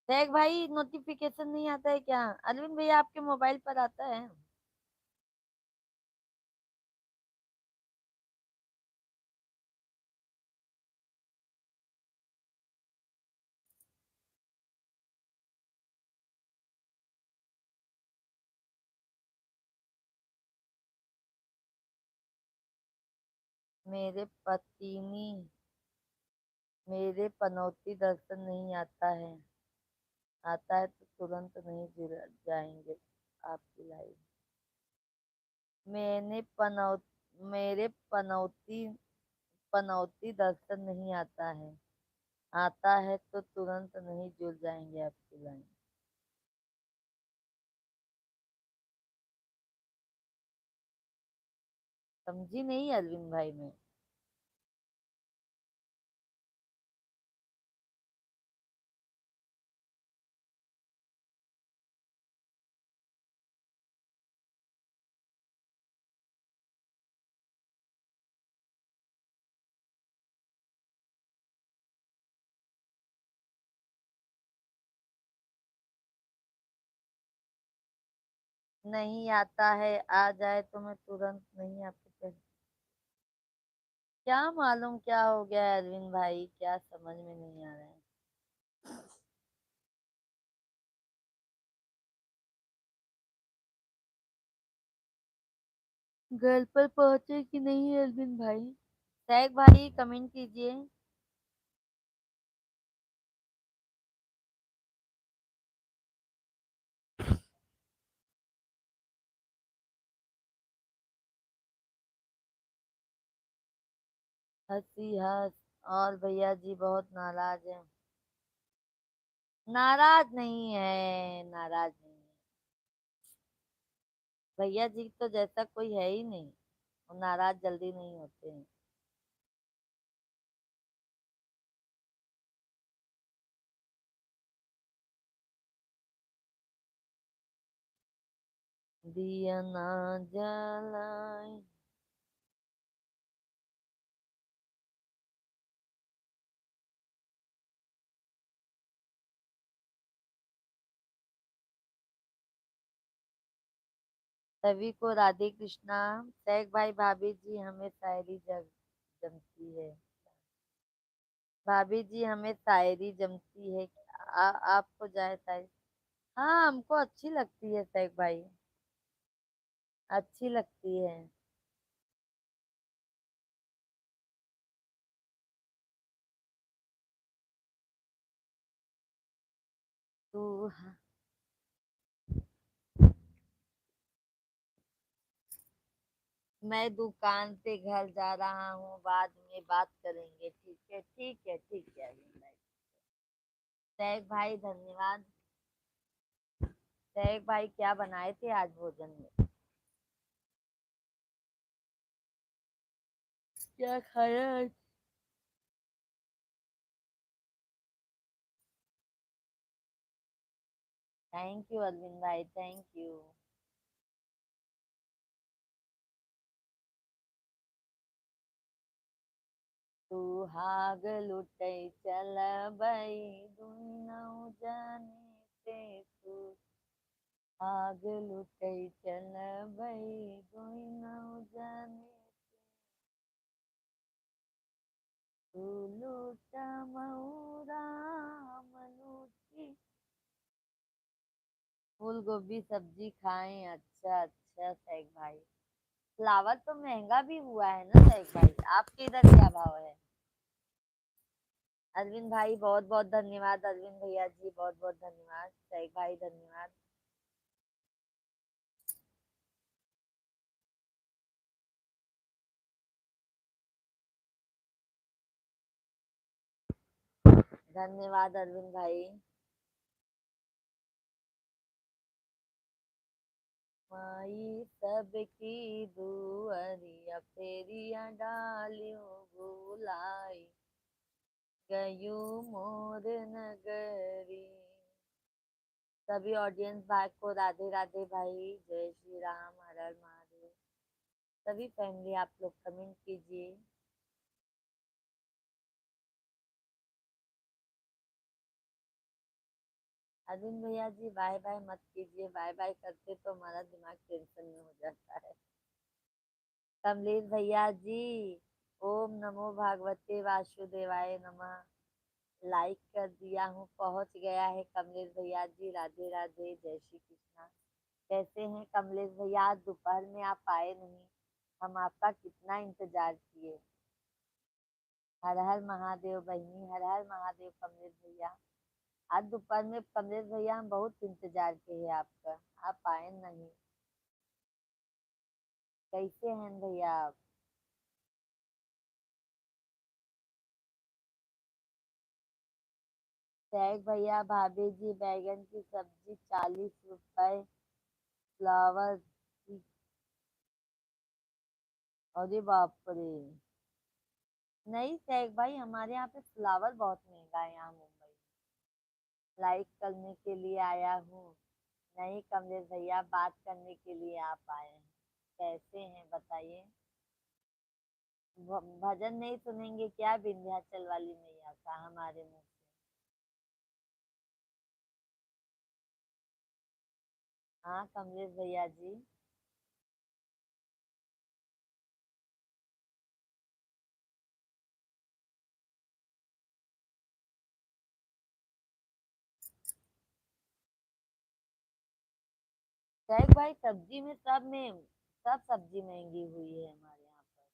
शेख भाई नोटिफिकेशन नहीं आता है क्या? अरविंद भैया आपके मोबाइल पर आता है? मेरे पत्नी मेरे पनौती दर्शन नहीं आता है, आता है तो तुरंत नहीं जुड़ जाएंगे आपकी लाइफ। मैंने पनौ मेरे पनौती पनौती दर्शन नहीं आता है, आता है तो तुरंत नहीं जुड़ जाएंगे आपकी लाइन। समझी नहीं अरविंद भाई मैं। नहीं आता है, आ जाए तो मैं तुरंत नहीं आपके पास। क्या मालूम क्या हो गया है अरविंद भाई, क्या समझ में नहीं आ रहा है। घर पर पहुंचे कि नहीं अरविंद भाई? सैक भाई कमेंट कीजिए। हंसी हंस। और भैया जी बहुत नाराज हैं। नाराज नहीं है, नाराज नहीं है। भैया जी तो जैसा कोई है ही नहीं, वो नाराज जल्दी नहीं होते हैं। दिया ना जलाए। सभी को राधे कृष्णा। सैक भाई भाभी जी हमें शायरी जमती है। भाभी जी हमें शायरी जमती है। आपको जाए शायरी? हाँ हमको अच्छी लगती है सैक भाई, अच्छी लगती है। तू मैं दुकान से घर जा रहा हूँ, बाद में बात करेंगे। ठीक है ठीक है ठीक है अरविंद भाई। सैक भाई धन्यवाद। सैक भाई क्या बनाए थे आज भोजन में? क्या खाया आज? थैंक यू अरविंद भाई, थैंक यू। सुहाग लुटै चल बई दुनौ जाने से तू। आग लुटै चल बई दुनौ जाने तू लूट मऊरा मलूटी। फूल गोभी सब्जी खाएं, अच्छा अच्छा सैक भाई। फ्लावर तो महंगा भी हुआ है ना सैक भाई, आपके इधर क्या भाव है? अरविंद भाई बहुत बहुत धन्यवाद, अरविंद भैया जी बहुत बहुत धन्यवाद, सैक भाई धन्यवाद। धन्यवाद अरविंद भाई। माई सबकी दुअरिया फेरिया डालियो बुलाई गयू मोर नगरी। सभी ऑडियंस भाई को राधे राधे भाई, जय श्री राम, हर हर महादेव। सभी फैमिली आप लोग कमेंट कीजिए। अरविंद भैया जी बाय बाय मत कीजिए, बाय बाय करते तो हमारा दिमाग टेंशन में हो जाता है। कमलेश भैया जी, ओम नमो भागवते वासुदेवाय नमः। लाइक कर दिया हूँ, पहुंच गया है कमलेश भैया जी, राधे राधे, जय श्री कृष्णा। कैसे हैं कमलेश भैया? आज दोपहर में आप आए नहीं, हम आपका कितना इंतजार किए। हर हर महादेव बहिनी, हर हर महादेव कमलेश भैया। आज दोपहर में कमलेश भैया हम बहुत इंतजार किए आपका, आप आए नहीं। कैसे हैं भैया आप? शेख भैया भाभी जी बैगन की सब्जी 40 रुपए, फ्लावर की। अरे बाप रे। नहीं शेख भाई, हमारे यहाँ पे फ्लावर बहुत महंगा है यहाँ मुंबई। लाइक करने के लिए आया हूँ। नहीं कमलेश भैया, बात करने के लिए आप आए हैं। कैसे हैं बताइए? भजन नहीं सुनेंगे क्या विंध्याचल वाली मैया का हमारे मुंह से? हाँ कमलेश भैया जी। शेख भाई सब्जी में सब सब्जी महंगी हुई है हमारे यहाँ पर।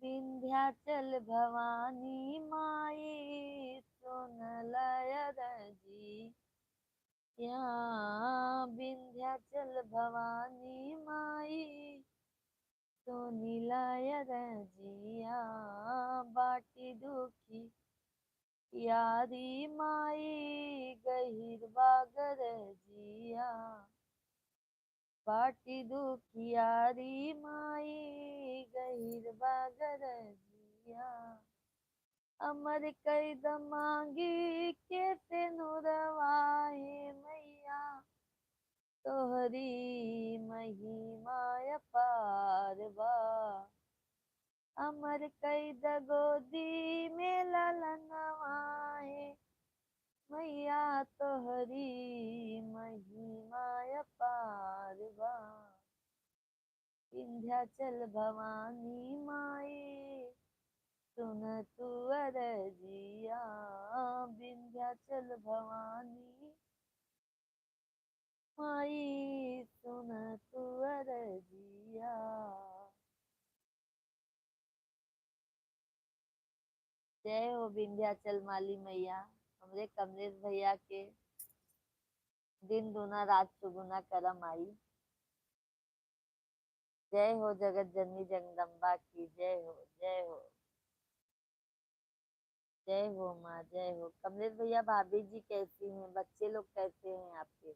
विंध्याचल भवानी माई सुन लय रजी, यहाँ विंध्याचल भवानी माई सोनी लय रजिया, बाटी दुखी यारी माई गहिर बागर जिया, बाटी दुखियारी माई गहिर बागर जिया। अमर कई दमांगी के ते नुरवाए मैया, तोहरी महिमा अपार बा। अमर कई दगोदी में ललनवाए मैया, तोहरी महिमा अपार बा। विंध्याचल भवानी माई सुन तू अरजिया, विंध्याचल भवानी माई सुन तू अरजिया। जय हो विंध्याचल माली मैया, हमरे कमलेश भैया के दिन दूना रात चुगुना करम आई। जय हो जगत जननी जगदम्बा की, जय हो जय हो जय हो माँ, जय हो। कमलेश भैया भाभी जी कैसी हैं? बच्चे लोग कैसे हैं आपके?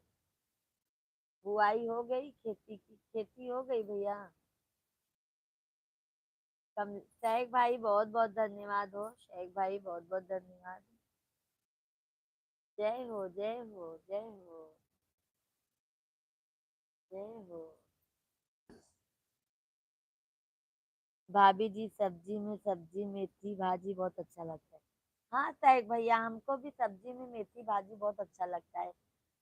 बुआई हो गई? खेती की खेती हो गई भैया? शेख भाई बहुत बहुत धन्यवाद हो, शेख भाई बहुत बहुत धन्यवाद। जय हो जय हो जय हो जय हो। भाभी जी सब्जी मेथी भाजी बहुत अच्छा लगता है। हाँ शेख भैया, हमको भी सब्जी में मेथी भाजी बहुत अच्छा लगता है।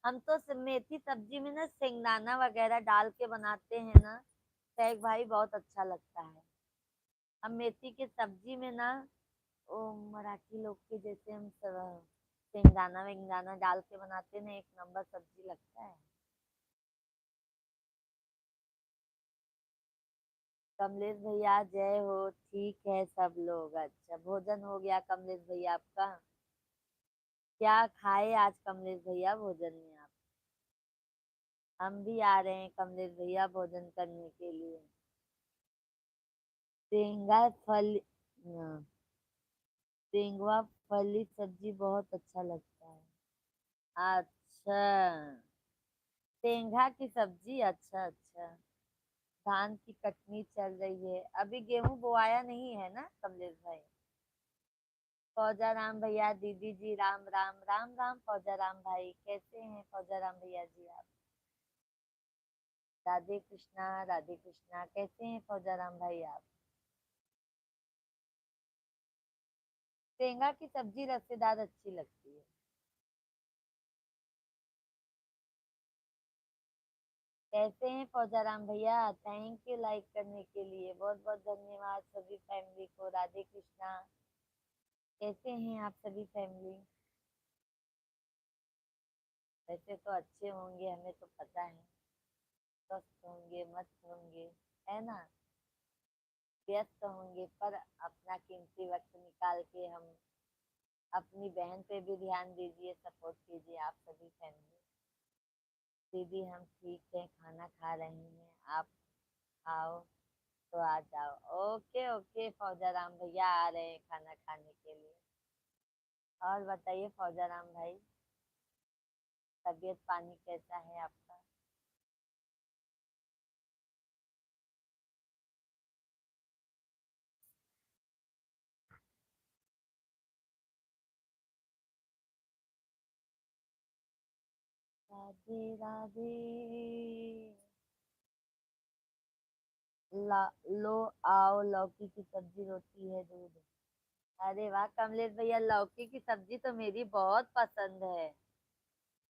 हम तो मेथी सब्जी में ना शेंगदाना वगैरह डाल के बनाते हैं ना शेख भाई, बहुत अच्छा लगता है। हम मेथी के सब्जी में ना, ओ मराठी लोग के जैसे हम शेंगदाना वेंगदाना डाल के बनाते हैं ना, एक नंबर सब्जी लगता है। कमलेश भैया जय हो। ठीक है सब लोग। अच्छा भोजन हो गया कमलेश भैया आपका? क्या खाए आज कमलेश भैया भोजन में आप? हम भी आ रहे हैं कमलेश भैया भोजन करने के लिए। सेंगा फल हाँ, सेंगवा फली सब्जी बहुत अच्छा लगता है। अच्छा सेंगा की सब्जी, अच्छा अच्छा। धान की कटनी चल रही है अभी, गेहूं बोआया नहीं है ना कमलेश भाई? फौजा राम भैया दीदी जी राम राम राम राम। फौजा राम भाई कैसे हैं फौजा राम भैया जी आप? राधे कृष्णा कैसे हैं फौजा राम भाई आप? सेंगा की सब्जी रसेदार अच्छी लगती है। कैसे हैं फौजा राम भैया? थैंक यू लाइक करने के लिए, बहुत बहुत धन्यवाद सभी फैमिली को। राधे कृष्णा। कैसे हैं आप सभी फैमिली? वैसे तो अच्छे होंगे, हमें तो पता है। स्वस्थ होंगे, मस्त होंगे, है ना, व्यस्त होंगे, पर अपना कीमती वक्त निकाल के हम अपनी बहन पे भी ध्यान दीजिए, सपोर्ट कीजिए आप सभी फैमिली। दीदी हम ठीक है, खाना खा रहे हैं, आप आओ तो आ जाओ। ओके ओके, फौजा राम भैया आ रहे हैं खाना खाने के लिए। और बताइए फौजा राम भाई, तबीयत पानी कैसा है आपका? राधे राधे। लो आओ, लौकी की सब्जी, रोटी है, दूध। अरे वाह कमलेश भैया, लौकी की सब्जी तो मेरी बहुत पसंद है।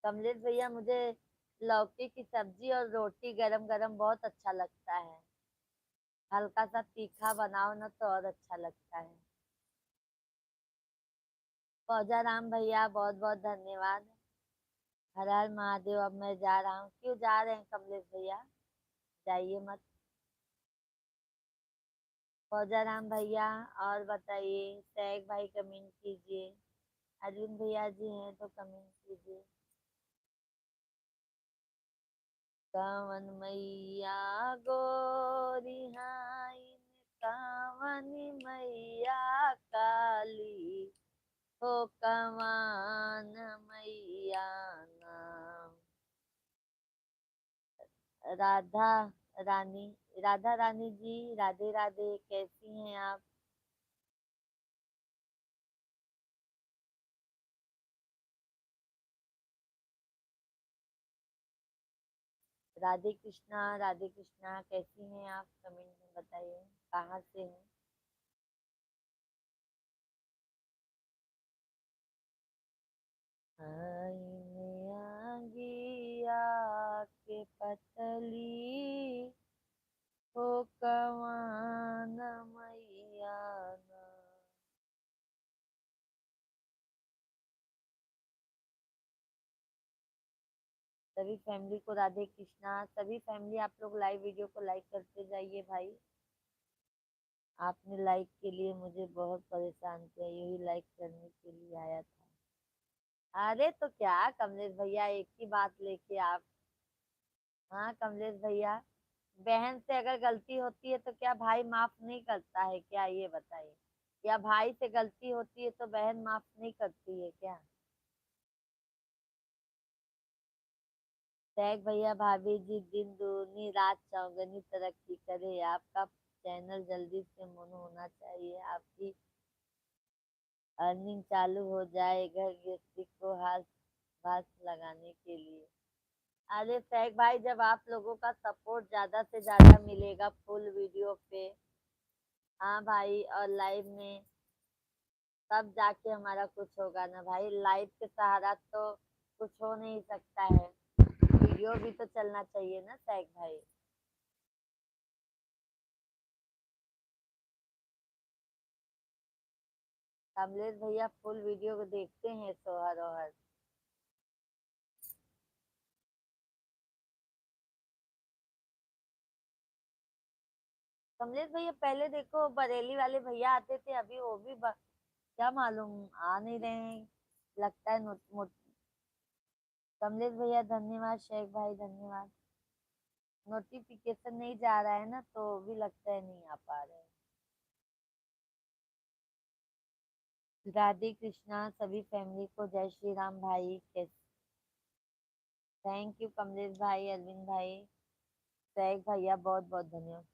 कमलेश भैया मुझे लौकी की सब्जी और रोटी गरम गरम बहुत अच्छा लगता है। हल्का सा तीखा बनाओ ना तो और अच्छा लगता है। फौजा राम भैया बहुत बहुत धन्यवाद। हर हर महादेव। अब मैं जा रहा हूँ। क्यों जा रहे हैं कमलेश भैया? जाइए मत। फौजा राम भैया और बताइए, सैग भाई कमेंट कीजिए। अरविंद भैया जी हैं तो कमेंट कीजिए। कवन मैया गोरी हाइन, कवन मैया काली, हो कवन मैया नाम। राधा रानी, राधा रानी जी, राधे राधे, कैसी हैं आप? राधे कृष्णा, कैसी हैं आप? कमेंट में बताइए, कहाँ से हैं? आईने आगिया के पतली, हो कवन मैया ना। सभी फैमिली को राधे कृष्णा। सभी फैमिली आप लोग लाइव वीडियो को लाइक करते जाइए भाई। आपने लाइक के लिए मुझे बहुत परेशान किया, यही लाइक करने के लिए आया था। अरे तो क्या कमलेश भैया, एक ही बात लेके आप। हाँ कमलेश भैया, बहन से अगर गलती होती है तो क्या भाई माफ नहीं करता है क्या, ये बताइए? या भाई से गलती होती है तो बहन माफ नहीं करती है क्या? टैग भैया, भाभी जी दिन दूनी रात चौगनी तरक्की करे। आपका चैनल जल्दी से मोनू होना चाहिए, आपकी अर्निंग चालू हो जाए घर गृहस्थी को हाथ घास लगाने के लिए। अरे सैग भाई, जब आप लोगों का सपोर्ट ज्यादा से ज्यादा मिलेगा फुल वीडियो पे, हाँ भाई, और लाइव में, तब जाके हमारा कुछ होगा ना भाई। लाइव के सहारा तो कुछ हो नहीं सकता है, वीडियो भी तो चलना चाहिए ना सैग भाई। कमलेश भैया फुल वीडियो को देखते हैं सोहर ओहर। कमलेश भैया पहले देखो बरेली वाले भैया आते थे, अभी वो भी क्या मालूम आ नहीं रहे हैं, लगता है कमलेश भैया धन्यवाद, शेख भाई धन्यवाद। नोटिफिकेशन नहीं जा रहा है ना तो भी लगता है नहीं आ पा रहे हैं। राधे कृष्णा सभी फैमिली को, जय श्री राम भाई, कैसे? थैंक यू कमलेश भाई, अरविंद भाई, शेख भैया बहुत बहुत धन्यवाद।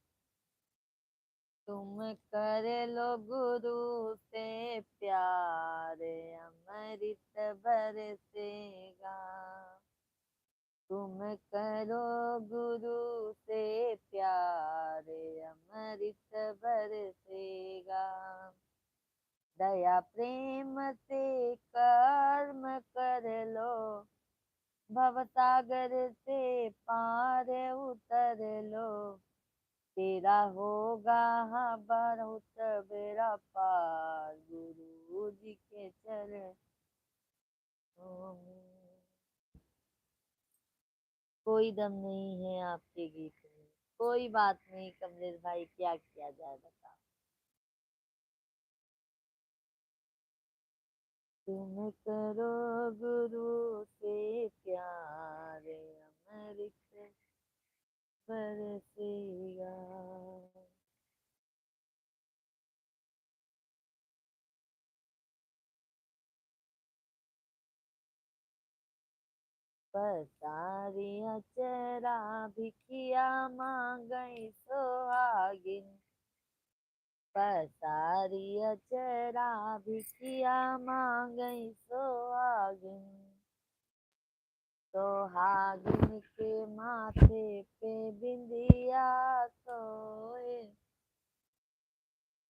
तुम कर लो गुरु से प्यार, अमृत बरसेगा। तुम करो गुरु से प्यार, अमृत बरसेगा। दया प्रेम से कर्म कर लो, भव सागर से पार उतर लो। तेरा होगा हाँ बहुत बेड़ा पार, गुरु जी के चरणों में। कोई दम नहीं है आपके गीत में। कोई बात नहीं कमलेश भाई, क्या किया जाए बताओ। तुम करो गुरु से प्यार, अमृत बरसेगा। पसारी अचरा भिकिया मांगई सोहागिन। पसारी अचरा भिकिया मांगई सोहागिन। सोहागिन के माथे पे बिंदिया सोए।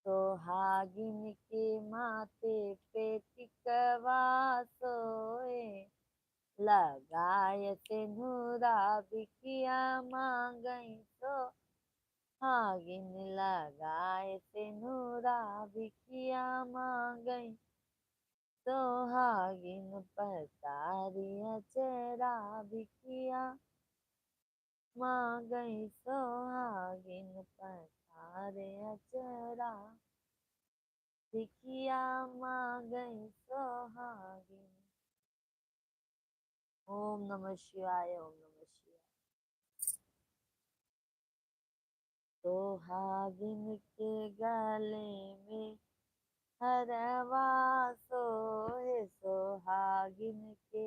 सोहागिन के माथे पे टिकवा सोए। लगाए सिंदूरा बिकिया मांगई सोहागिन। लगाए सिंदूरा बिकिया मांगई सोहागिन। पसारी अचरा बिकिया मांगई सोहागिन। पसारे अचरा बिकिया मांगई सोहागिन। ओम नमः शिवाय, ओम नमः शिवाय। सोहागिन के गले में हरवा सोहे। सोहागिन के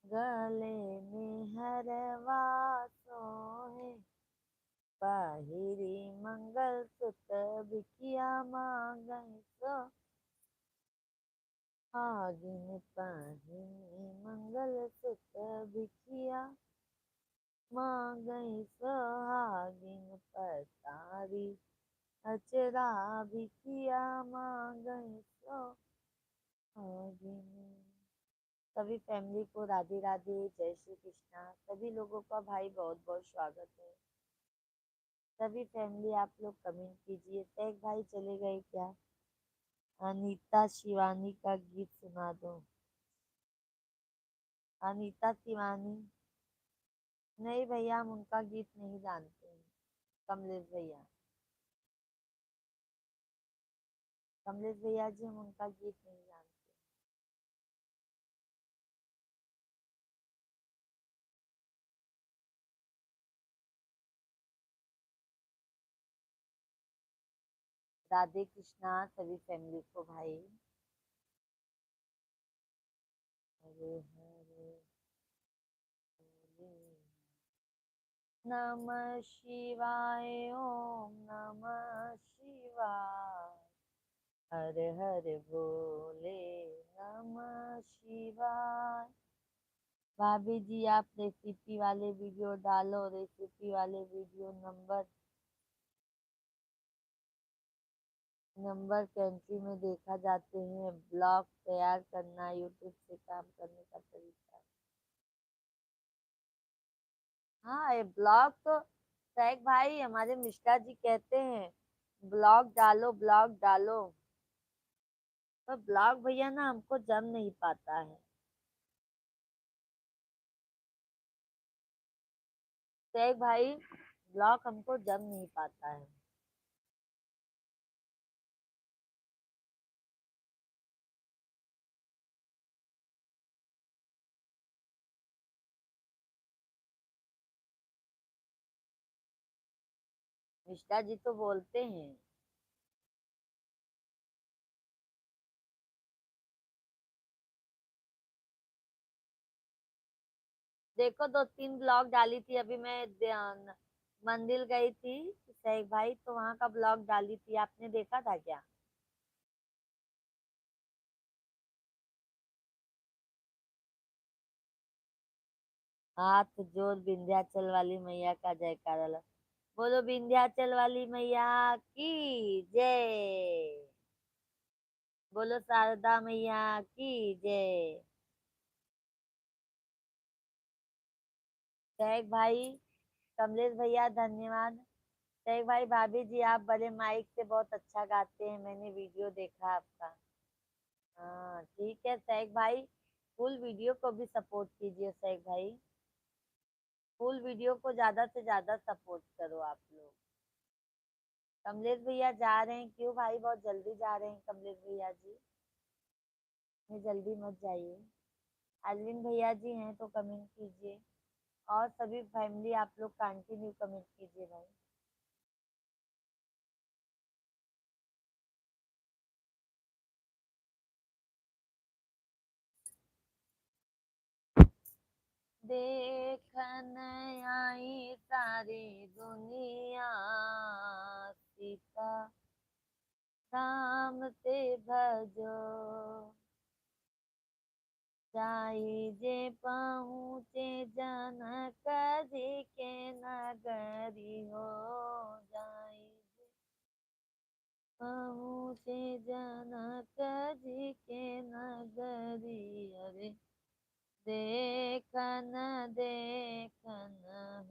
गले में हरवा सोहे। पहिरी मंगल सूत्र बिकिया मांगई सोहागिन। पहिरी मंगल सूत्र बिकिया मांगई सोहागिन। पसारी अचरा बिकिया मांगई सोहागिन। सभी फैमिली को राधे राधे, जय श्री कृष्णा। सभी लोगों का भाई बहुत बहुत स्वागत है। सभी फैमिली आप लोग कमेंट कीजिए। तैग भाई चले गए क्या? अनीता शिवानी का गीत सुना दो। अनीता शिवानी, नहीं भैया हम उनका गीत नहीं जानते हैं। कमलेश भैया, कमलेश भैया जी हम उनका गीत नहीं जानते। राधे कृष्णा सभी फैमिली को भाई। हरे हरे बोले नमः शिवाय, ओम नमः शिवाय। हर हर बोले नमः शिवाय। भाभी जी आप रेसिपी वाले वीडियो डालो। रेसिपी वाले वीडियो नंबर कंट्री में देखा जाते हैं। ब्लॉग तैयार करना यूट्यूब से काम करने का तरीका। हाँ ये ब्लॉग तो सैक भाई हमारे मिश्रा जी कहते हैं ब्लॉग डालो, ब्लॉग डालो। पर ब्लॉग भैया ना हमको जम नहीं पाता है। सैक भाई ब्लॉग हमको जम नहीं पाता है। मिश्रा जी तो बोलते हैं। देखो 2-3 ब्लॉग डाली थी अभी मैं मंदिर गई थी सैक भाई, तो वहां का ब्लॉग डाली थी। आपने देखा था क्या? हाथ जोड़ विंध्याचल वाली मैया का जयकारा लगा। बोलो विंध्याचल वाली मैया की जय। बोलो शारदा मैया की जय। सैक भाई, कमलेश भैया धन्यवाद। सैक भाई भाभी जी आप बड़े माइक से बहुत अच्छा गाते हैं, मैंने वीडियो देखा आपका। हाँ ठीक है सैक भाई, फुल वीडियो को भी सपोर्ट कीजिए सैक भाई। फुल वीडियो को ज्यादा से ज्यादा सपोर्ट करो आप लोग। कमलेश भैया जा रहे हैं क्यों भाई, बहुत जल्दी जा रहे हैं कमलेश भैया जी, नहीं जल्दी मत जाइए। अरविंद भैया जी हैं तो कमेंट कीजिए, और सभी फैमिली आप लोग कंटिन्यू कमेंट कीजिए भाई। देखन आई सारी दुनिया, सीता राम से भजो, जाई जे पहुँचे जनक जी के नगरी हो, जाई जे पहुँचे जनक जी के नगरी। अरे देखन देखन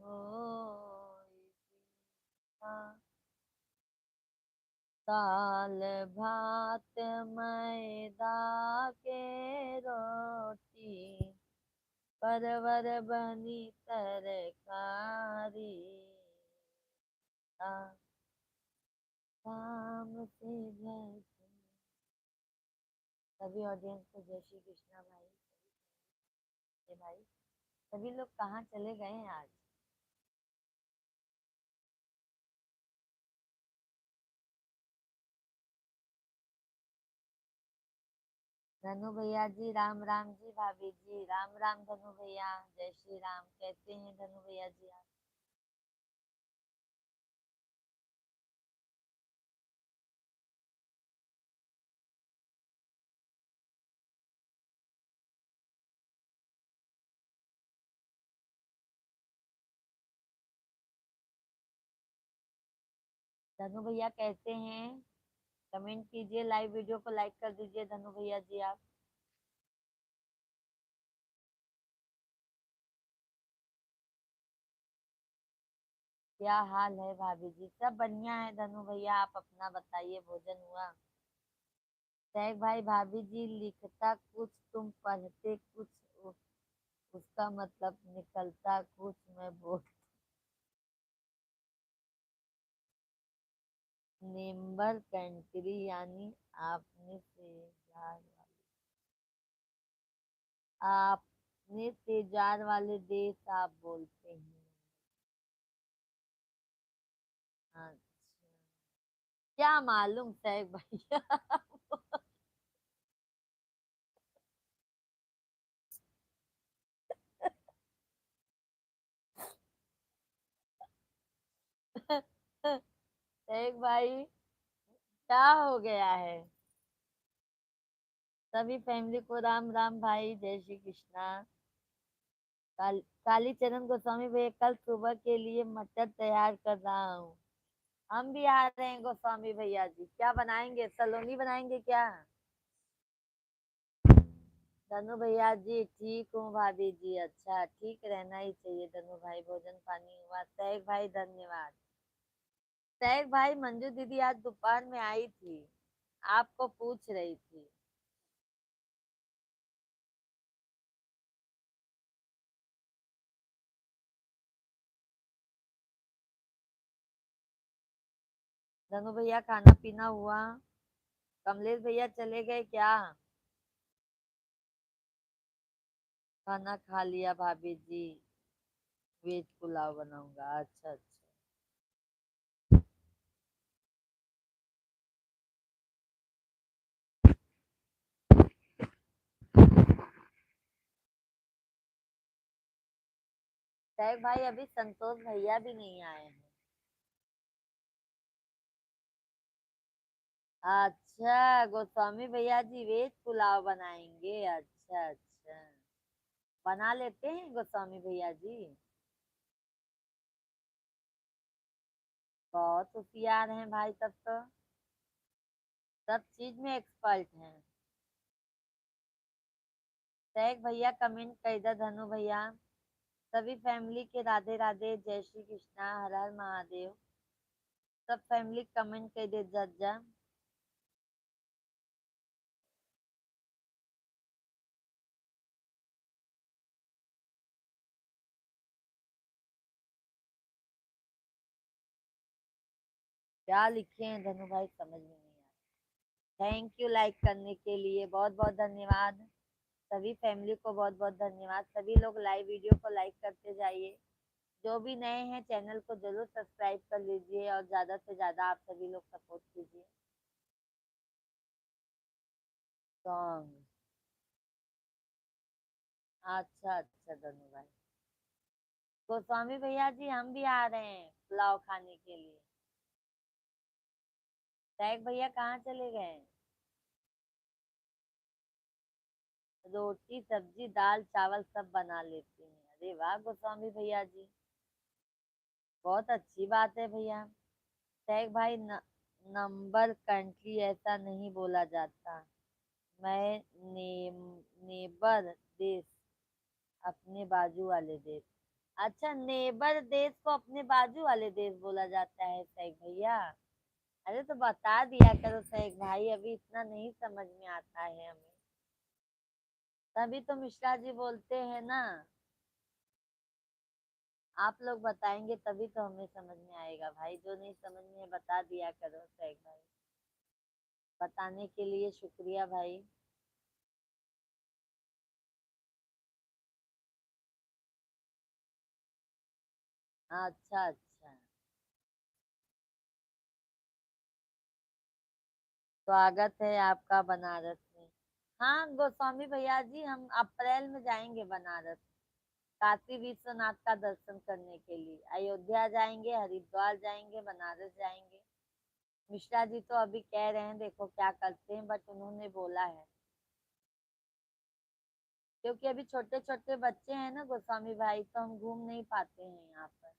होई सीता, दाल भात मैदा के रोटी, परवर बनी तरकारी, शाम से भजन। सभी ऑडियंस को जय श्री कृष्णा भाई। ये भाई सभी लोग कहाँ चले गए हैं आज। धनु भैया जी राम राम जी, भाभी जी राम राम, धनु भैया जय श्री राम। कैसे हैं धनु भैया जी आप। धनु भैया कैसे हैं, कमेंट कीजिए, लाइव वीडियो को लाइक कर दीजिए धनु भैया जी आप। क्या हाल है भाभी जी, सब बढ़िया है धनु भैया, आप अपना बताइए, भोजन हुआ। सैग भाई भाभी जी लिखता कुछ तुम पढ़ते कुछ, उसका मतलब निकलता कुछ, मैं बोल नेम्बर कंट्री यानी आपने से जार वाले, आपने से जार वाले देश आप बोलते हैं। अच्छा, क्या मालूम सैग भैया। सैग भाई क्या हो गया है। सभी फैमिली को राम राम भाई, जय श्री कृष्णा। काली चरण गोस्वामी भैया कल सुबह के लिए मटर तैयार कर रहा हूँ। हम भी आ रहे हैं गोस्वामी भैया जी, क्या बनाएंगे, सलोनी बनाएंगे क्या। धनु भैया जी ठीक हूँ भाभी जी, अच्छा ठीक रहना ही चाहिए धनु भाई। भोजन पानी हुआ सैग भाई, धन्यवाद। सैग भाई मंजू दीदी आज दोपहर में आई थी, आपको पूछ रही थी। धनु भैया खाना पीना हुआ, कमलेश भैया चले गए क्या। खाना खा लिया भाभी जी, वेज पुलाव बनाऊंगा, अच्छा अच्छा। सैग भाई अभी संतोष भैया भी नहीं आए हैं। अच्छा गोस्वामी भैया जी वेज पुलाव बनाएंगे, अच्छा अच्छा, बना लेते हैं गोस्वामी भैया जी। बहुत होशियार हैं भाई तब तो, सब चीज में एक्सपर्ट हैं। सैग भैया कमेंट कर दो धनु भैया। सभी फैमिली के राधे राधे, जय श्री कृष्णा, हर हर महादेव। सब फैमिली कमेंट कर दे जज्जा। क्या लिखे हैं धनु भाई समझ में नहीं आया। थैंक यू लाइक करने के लिए, बहुत बहुत धन्यवाद। सभी फैमिली को बहुत बहुत धन्यवाद। सभी लोग लाइव वीडियो को लाइक करते जाइए। जो भी नए हैं चैनल को जरूर सब्सक्राइब कर लीजिए और ज्यादा से ज्यादा आप सभी लोग सपोर्ट कीजिए। सॉन्ग, अच्छा अच्छा धनु भाई। गोस्वामी भैया जी हम भी आ रहे हैं पुलाव खाने के लिए। टैग भैया कहाँ चले गए? रोटी सब्जी दाल चावल सब बना लेती हैं। अरे वाह गोस्वामी भैया जी, बहुत अच्छी बात है भैया। टैग भाई नंबर कंट्री ऐसा नहीं बोला जाता। मैं नेबर देश, अपने बाजू वाले देश। अच्छा, नेबर देश को अपने बाजू वाले देश बोला जाता है सैग भैया। अरे तो बता दिया करो सैग भाई, अभी इतना नहीं समझ में आता है हमें। तभी तो मिश्रा जी बोलते हैं ना, आप लोग बताएंगे तभी तो हमें समझ में आएगा भाई। जो नहीं समझ में बता दिया करो सैग भाई। बताने के लिए शुक्रिया भाई। अच्छा अच्छा, स्वागत है आपका बनारस में। हाँ गोस्वामी भैया जी, हम अप्रैल में जाएंगे बनारस, काशी विश्वनाथ का दर्शन करने के लिए। अयोध्या जाएंगे, हरिद्वार जाएंगे, बनारस जाएंगे। मिश्रा जी तो अभी कह रहे हैं देखो क्या करते हैं, बट उन्होंने बोला है क्योंकि अभी छोटे छोटे बच्चे हैं ना गोस्वामी भाई, तो हम घूम नहीं पाते हैं यहाँ पर।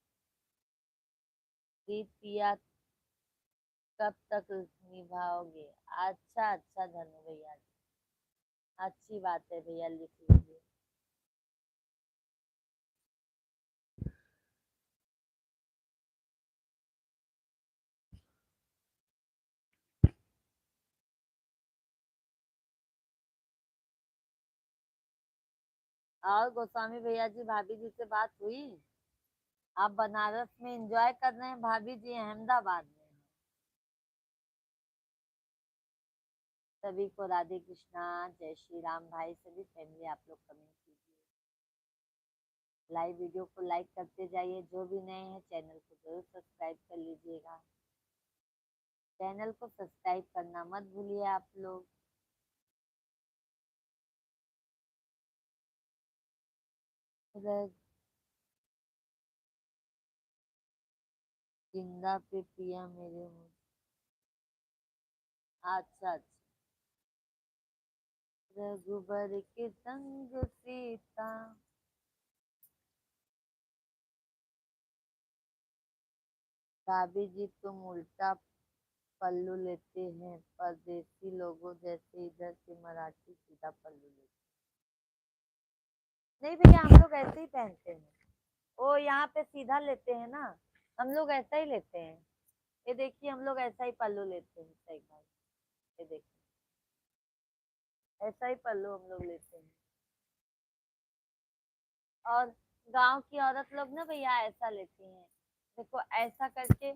प्रीत पिया कब तक निभाओगे? अच्छा अच्छा धनु भैया जी, अच्छी बात है भैया, लिख लीजिए। और गोस्वामी भैया जी भाभी जी से बात हुई? आप बनारस में एंजॉय कर रहे हैं, भाभी जी अहमदाबाद में हैं। सभी को राधे कृष्णा, जय श्री राम भाई। सभी फैमिली आप लोग कमेंट कीजिए, लाइव वीडियो को लाइक करते जाइए। जो भी नए हैं चैनल को जरूर सब्सक्राइब कर लीजिएगा। चैनल को सब्सक्राइब करना मत भूलिए आप लोग। रजिंदा पे पिया मेरे मुँह। अच्छा अच्छा, रघुबर के संग सीता। भाभी जी तुम उल्टा पल्लू लेते हैं, परदेसी लोगों जैसे। इधर के मराठी सीधा पल्लू लेते हैं। नहीं भैया, हम लोग ऐसे ही पहनते हैं। ओ यहाँ पे सीधा लेते हैं ना, हम लोग ऐसा ही लेते हैं। ये देखिए हम लोग ऐसा ही पल्लू लेते हैं सही भाई। ये देखिए ऐसा ही पल्लू हम लोग लेते हैं। और गांव की औरत लोग ना भैया ऐसा लेती हैं, देखो ऐसा करके,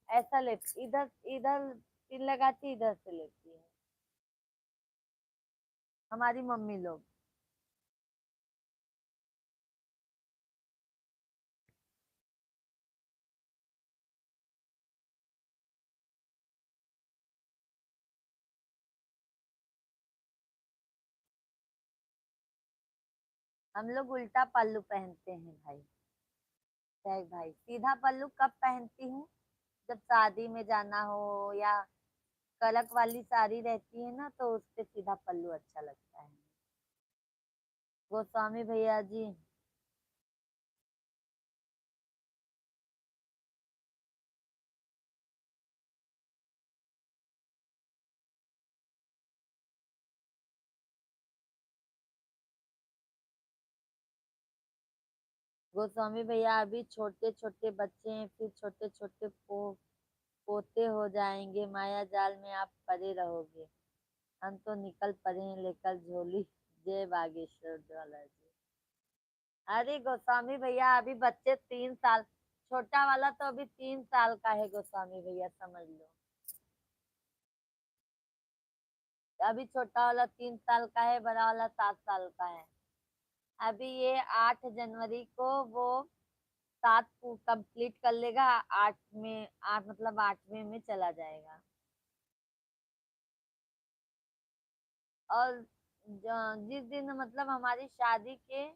ऐसा लेती, इधर इधर पिन लगाती, इधर से लेती है हमारी मम्मी लोग। हम लोग उल्टा पल्लू पहनते हैं भाई। सही भाई, सीधा पल्लू कब पहनती हूँ? जब शादी में जाना हो या कलक वाली साड़ी रहती है ना, तो उस पे सीधा पल्लू अच्छा लगता है। गोस्वामी भैया जी, गोस्वामी भैया अभी छोटे छोटे बच्चे हैं, फिर छोटे छोटे पोते हो जाएंगे। माया जाल में आप पड़े रहोगे। हम तो निकल पड़े हैं लेकर झोली। जय बागेश्वर ज्वाला जी। अरे गोस्वामी भैया अभी बच्चे 3 साल छोटा वाला तो अभी 3 साल का है गोस्वामी भैया, समझ लो। अभी छोटा वाला 3 साल का है, बड़ा वाला 7 साल का है। अभी ये 8 जनवरी को वो 7 कंप्लीट कर लेगा, 8 में, 8 मतलब 8वें में चला जाएगा। और जिस दिन मतलब हमारी शादी के,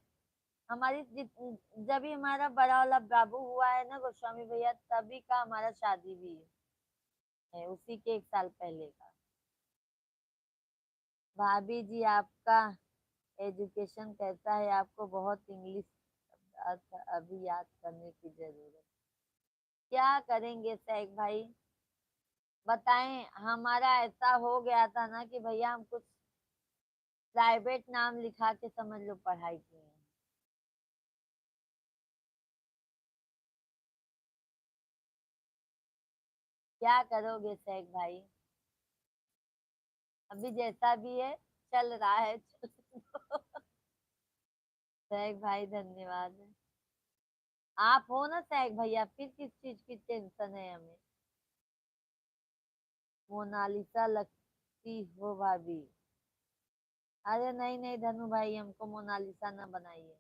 जब भी हमारा बड़ा वाला बाबू हुआ है ना गोस्वामी भैया, तभी का हमारा शादी भी है, उसी के 1 साल पहले का। भाभी जी आपका एजुकेशन कैसा है? आपको बहुत इंग्लिश अभी याद करने की जरूरत। क्या करेंगे सैक भाई, बताएं। हमारा ऐसा हो गया था ना कि भैया हम कुछ प्राइवेट नाम लिखा के समझ लो पढ़ाई की है। क्या करोगे सैक भाई, अभी जैसा भी है चल रहा है। सैक भाई धन्यवाद। आप हो ना सैक भैया, फिर किस चीज की टेंशन है हमें। मोनालिसा लगती हो भाभी। अरे नहीं नहीं धनु भाई, हमको मोनालिसा ना बनाइए।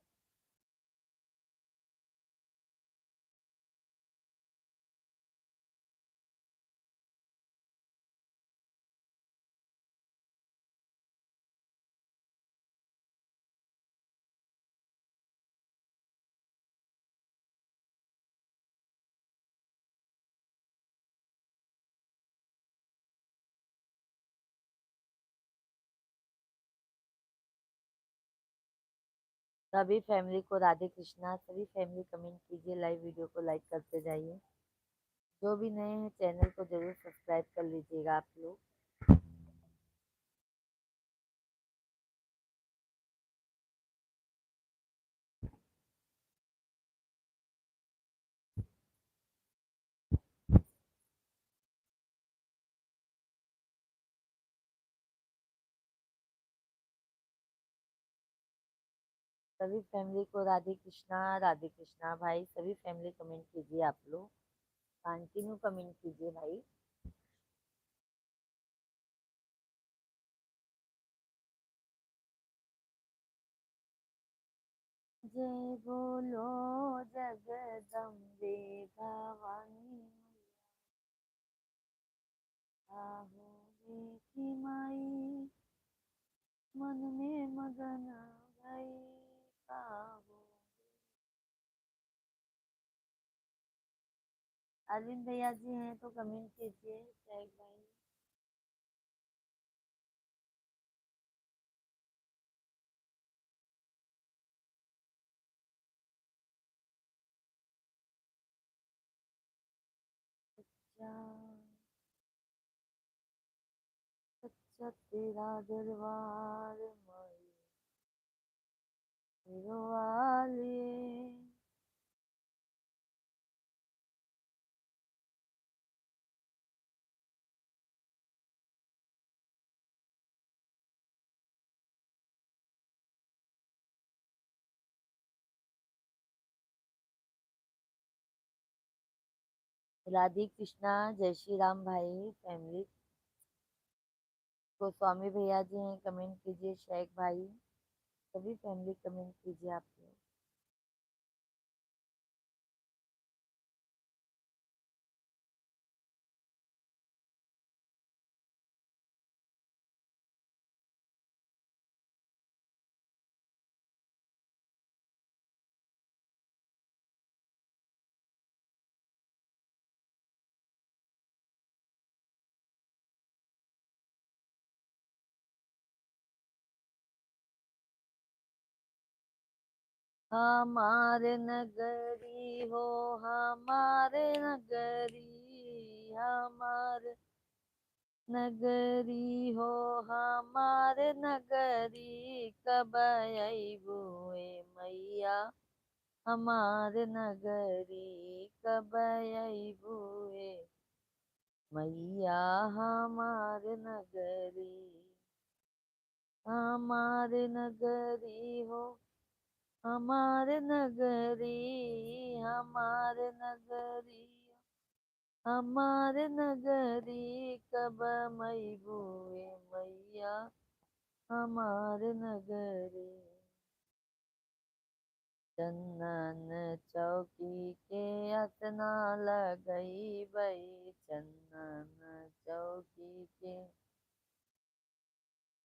सभी फैमिली को राधे कृष्णा। सभी फैमिली कमेंट कीजिए, लाइव वीडियो को लाइक करते जाइए। जो भी नए हैं चैनल को जरूर सब्सक्राइब कर लीजिएगा आप लोग। सभी फैमिली को राधे कृष्णा भाई। सभी फैमिली कमेंट कीजिए आप लोग, कंटिन्यू कमेंट कीजिए भाई। जय बोलो जगदम्बे भवानी, आहो बेटी माई, मन में मगन भई आहो। अरविंद भैया जी हैं तो कमेंट कीजिए सैग भाई। सच्चा सच्चा तेरा दरबार माई वाले। राधे कृष्णा, जय श्री राम भाई। फैमिली गोस्वामी भैया जी हैं, कमेंट कीजिए शेख भाई। सभी फैमिली कमेंट कीजिए आप लोग। हमारे नगरी हो, हमारे नगरी, हमारे नगरी हो, हमारे नगरी, कब बुए मैया, हमारे नगरी कब बुए मैया, हमारे नगरी, हमारे नगरी हो। हमारे नगरी, हमारे नगरी, हमारे नगरी कब मई बुए मैया, हमारे नगरी। चंदन चौकी के असना लगई बई, चंदन चौकी के।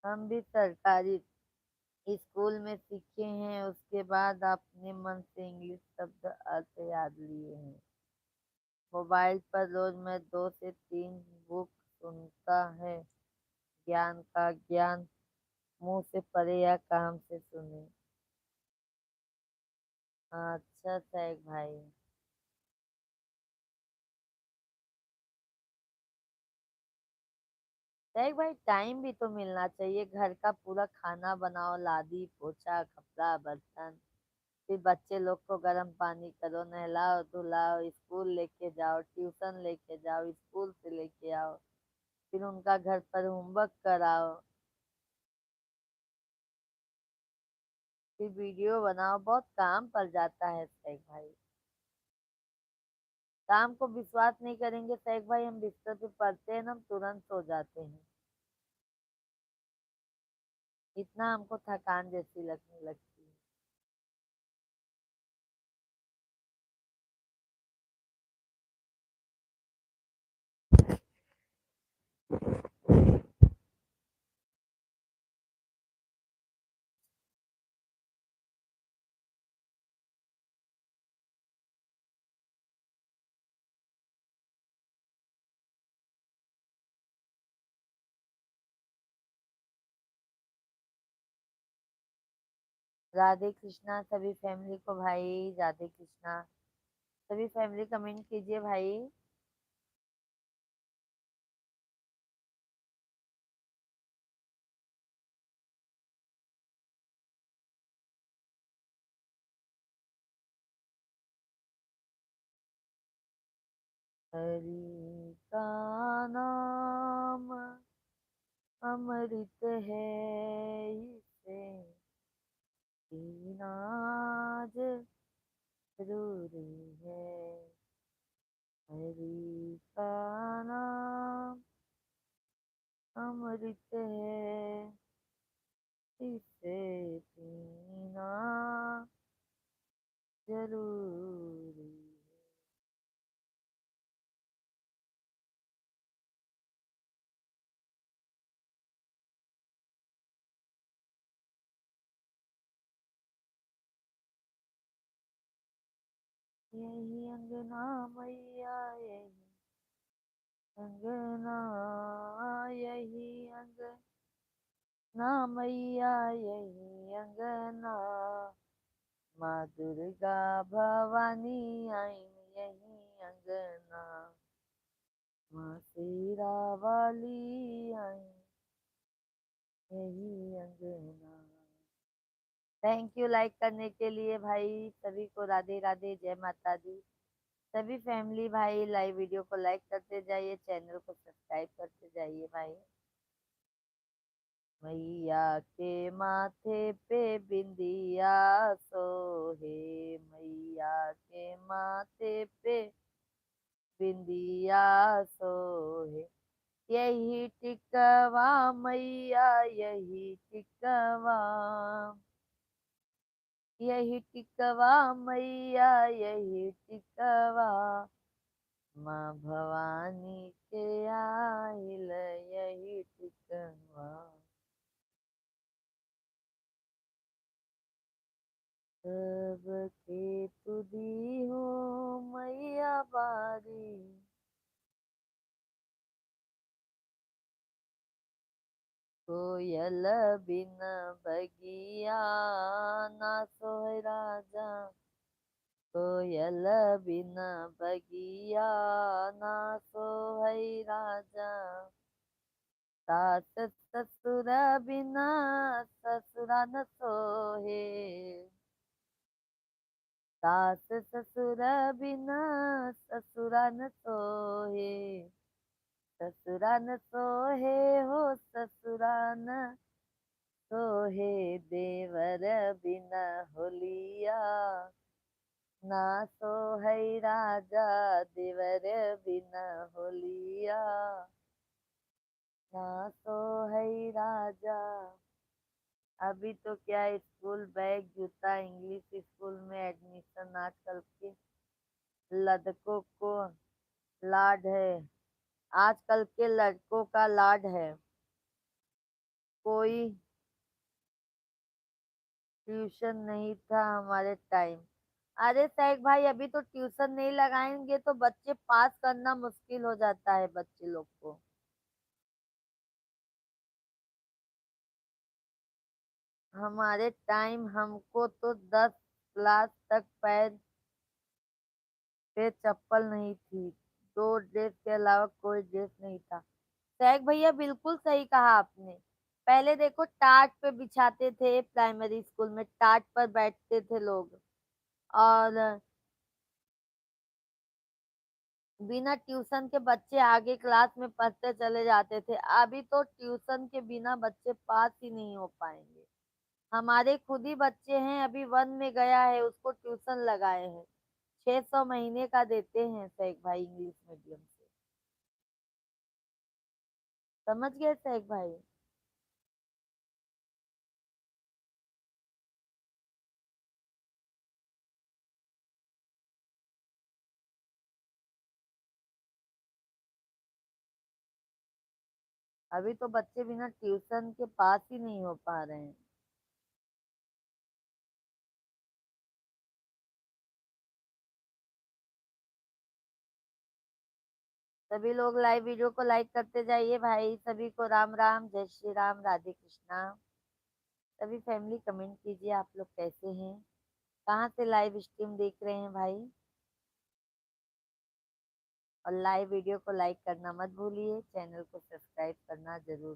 हम भी सरकारी स्कूल में सीखे हैं, उसके बाद अपने मन से इंग्लिश शब्द अर्थ याद लिए हैं। मोबाइल पर रोज मैं 2 से 3 बुक सुनता है। ज्ञान का ज्ञान मुंह से पढ़े या काम से सुने। अच्छा सैक भाई। सैक भाई टाइम भी तो मिलना चाहिए, घर का पूरा खाना बनाओ, लादी पोछा कपड़ा बर्तन, फिर बच्चे लोग को गर्म पानी करो, नहलाओ धुलाओ, स्कूल लेके जाओ, ट्यूशन लेके जाओ, स्कूल से लेके आओ, फिर उनका घर पर होमवर्क कराओ, फिर वीडियो बनाओ, बहुत काम पड़ जाता है सैक भाई। काम को विश्वास नहीं करेंगे सैक भाई, हम बिस्तर पे पड़ते हैं ना, हम तुरंत सो जाते हैं, इतना हमको थकान जैसी लगने लगती है। राधे कृष्णा सभी फैमिली को भाई, राधे कृष्णा सभी फैमिली, कमेंट कीजिए भाई। हरि का नाम अमृत है, इसे पीना जरूरी है। हरि का नाम अमृत है, इसे पीना जरूरी है। यही अंगना मैया, यही अंगना, यही अंगना मैया, यही अंगना, माँ दुर्गा भवानी आई यही अंगना, माँ शेरा वाली आई यही अंगना। थैंक यू लाइक करने के लिए भाई, सभी को राधे राधे, जय माता दी। सभी फैमिली भाई लाइव वीडियो को लाइक करते जाइए, चैनल को सब्सक्राइब करते जाइए भाई। मैया के माथे पे बिंदिया सोहे, मैया के माथे पे बिंदिया सोहे, यही टिकवा मैया, यही टिकवा, यही टिकवा मैया, यही टिकवा, माँ भवानी के आइल यही टिकवा। सबके तुदी हो मैया बारी, कोयल बिन बगिया ना सोए राजा, कोयल बिन बगिया ना सोहै राजा, सास ससुर बिना ससुरा न सोहे, सास ससुर बिना ससुरा न सोहे, ससुरा न सोहे हो ससुरा न सोहे देवर बिन होलिया, ना सोहै राजा देवर बिन होलिया, ना सोहै राजा। अभी तो क्या स्कूल बैग जूता इंग्लिश स्कूल में एडमिशन आजकल के लड़कों को लाड है, आजकल के लड़कों का लाड है। कोई ट्यूशन नहीं था हमारे टाइम। अरे सैक भाई, अभी तो ट्यूशन नहीं लगाएंगे तो बच्चे पास करना मुश्किल हो जाता है बच्चे लोग को। हमारे टाइम हमको तो 10 क्लास तक पैर पे चप्पल नहीं थी, 2 ड्रेस के अलावा कोई ड्रेस नहीं था। सैक भैया बिल्कुल सही कहा आपने। पहले देखो टाट पे बिछाते थे, प्राइमरी स्कूल में टाट पर बैठते थे लोग, और बिना ट्यूशन के बच्चे आगे क्लास में पढ़ते चले जाते थे। अभी तो ट्यूशन के बिना बच्चे पास ही नहीं हो पाएंगे। हमारे खुद ही बच्चे हैं, अभी 1 में गया है, उसको ट्यूशन लगाए हैं, 600 महीने का देते हैं सैक भाई इंग्लिश मीडियम से। समझ गए सैक भाई? अभी तो बच्चे बिना ट्यूशन के पास ही नहीं हो पा रहे हैं। सभी लोग लाइव वीडियो को लाइक करते जाइए भाई। सभी को राम राम, जय श्री राम, राधे कृष्णा। सभी फैमिली कमेंट कीजिए आप लोग कैसे हैं, कहाँ से लाइव स्ट्रीम देख रहे हैं भाई। और लाइव वीडियो को लाइक करना मत भूलिए, चैनल को सब्सक्राइब करना जरूर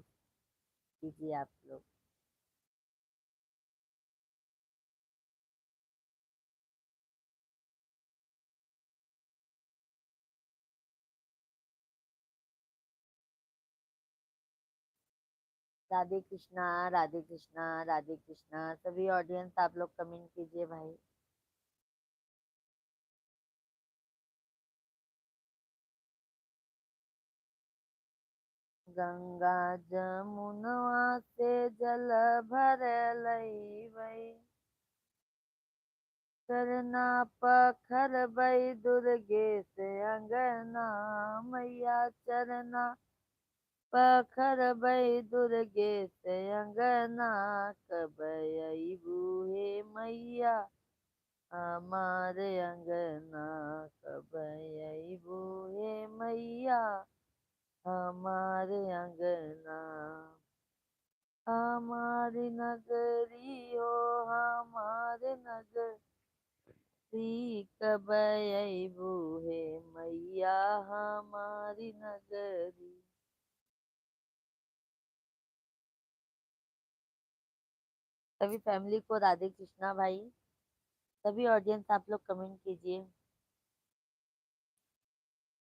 कीजिए आप लोग। राधे कृष्णा, राधे कृष्णा, राधे कृष्णा। सभी ऑडियंस आप लोग कमेंट कीजिए भाई। गंगा जमुनवा से जल भर लई वही, करना पखर बई दुर्गे से अंगना, मैया चरना पखर बई दुर्गे से अंगना, कब अइबू हे मैया हमारे अंगना, कब अइबू हे मैया हमारे अंगना। हमारी नगरी हो हमारे नगरी, कब अइबू हे मैया हमारी नगरी। सभी फैमिली को राधे कृष्णा भाई। सभी ऑडियंस आप लोग कमेंट कीजिए।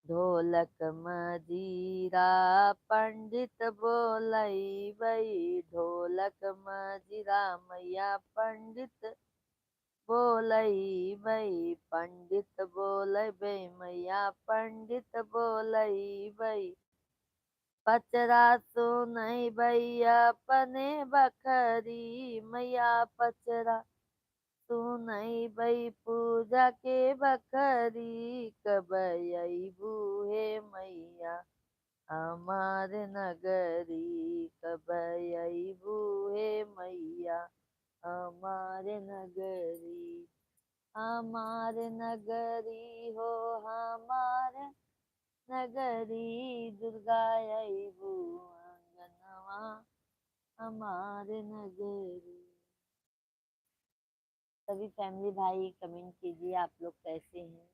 ढोलक मजीरा पंडित बोलई बई, ढोलक मजीरा मैया पंडित बोलई बई, पंडित बोले बई मैया पंडित बोलई बई, पचरा सुनई बई अपने बखरी, मैया पचरा सुनई बई पूजा के बखरी, कब अइबू हे मैया हमार नगरी, कब अइबू हे मैया हमार नगरी। हमार नगरी हो हमार नगरी, दुर्गा अइबू अंगनवा हमार नगरी। सभी फैमिली भाई कमेंट कीजिए आप लोग कैसे हैं।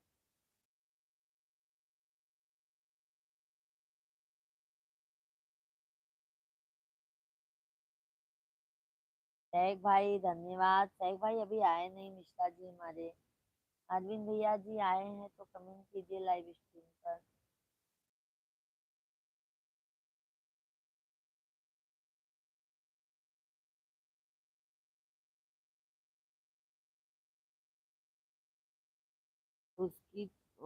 सैक भाई धन्यवाद। सैक भाई अभी आए नहीं मिश्रा जी हमारे। अरविंद भैया जी आए हैं तो कमेंट कीजिए लाइव स्ट्रीम पर।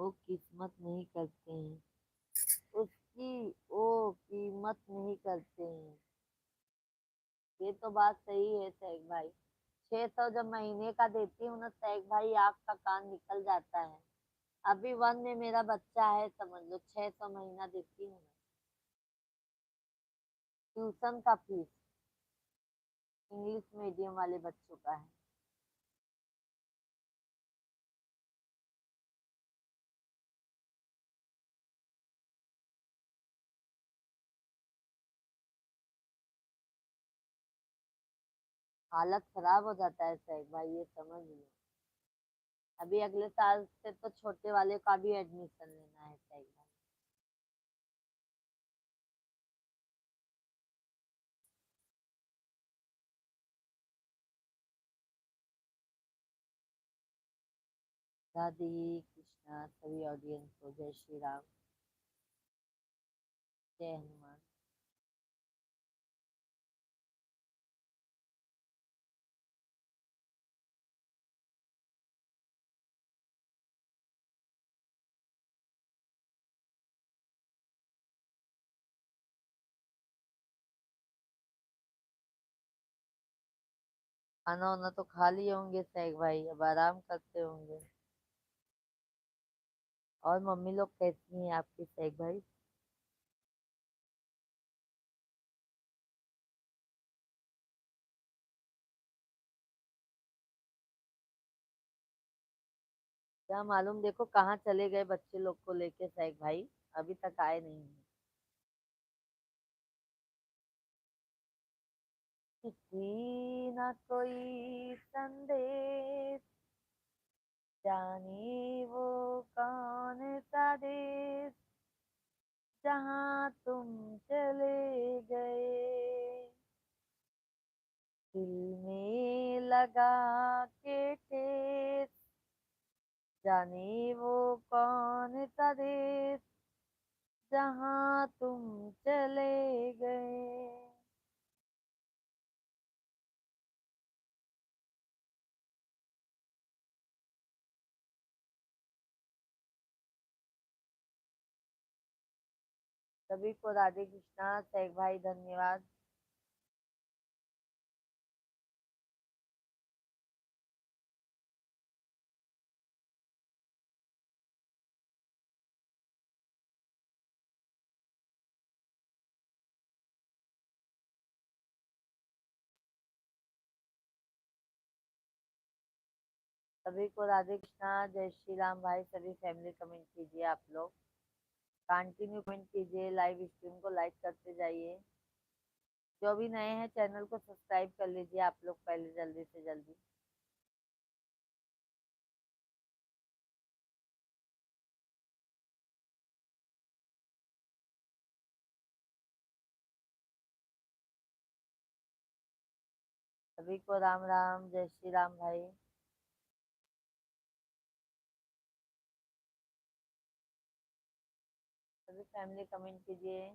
वो किस्मत नहीं करते हैं, उसकी वो कीमत नहीं करते हैं। ये तो बात सही है सैग भाई। 600 जब महीने का देती हूँ ना सैग भाई, आग का कान निकल जाता है। अभी 1 में मेरा बच्चा है, समझ लो 600 महीना देती हूँ मैं। ट्यूशन का फीस इंग्लिश मीडियम वाले बच्चों का है। हालत खराब हो जाता है सैग भाई, ये समझ लो। अभी अगले साल से तो छोटे वाले का भी एडमिशन लेना है सैग भाई। राधे कृष्णा सभी ऑडियंस को, जय श्री राम, जय हनुमान। खाना वाना तो खा लिए होंगे सैग भाई, अब आराम करते होंगे। और मम्मी लोग कैसी हैं आपकी सैग भाई? क्या मालूम, देखो कहाँ चले गए बच्चे लोग को लेके सैग भाई, अभी तक आए नहीं हैं। किसी ना कोई संदेश, जाने वो कौन सा देश, जहाँ तुम चले गए, दिल में लगा के ठेस, जाने वो कौन सा देश, जहाँ तुम चले गए। सभी को राधे कृष्णा सैग भाई, धन्यवाद। सभी को राधे कृष्णा, जय श्री राम भाई। सभी फैमिली कमेंट कीजिए, आप लोग कंटिन्यू कमेंट कीजिए, लाइव स्ट्रीम को लाइक करते जाइए। जो भी नए हैं चैनल को सब्सक्राइब कर लीजिए आप लोग पहले, जल्दी से जल्दी। सभी को राम राम, जय श्री राम भाई। सभी फैमिली कमेंट कीजिए।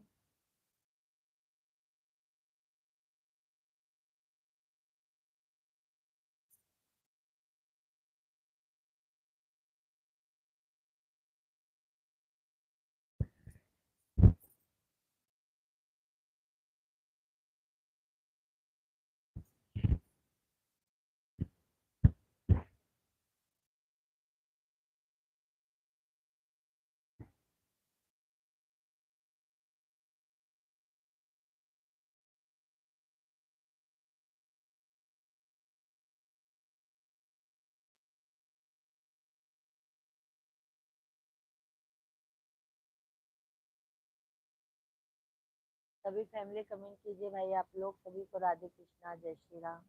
सभी फैमिली कमेंट कीजिए भाई आप लोग। सभी को राधे कृष्णा, जय श्री राम।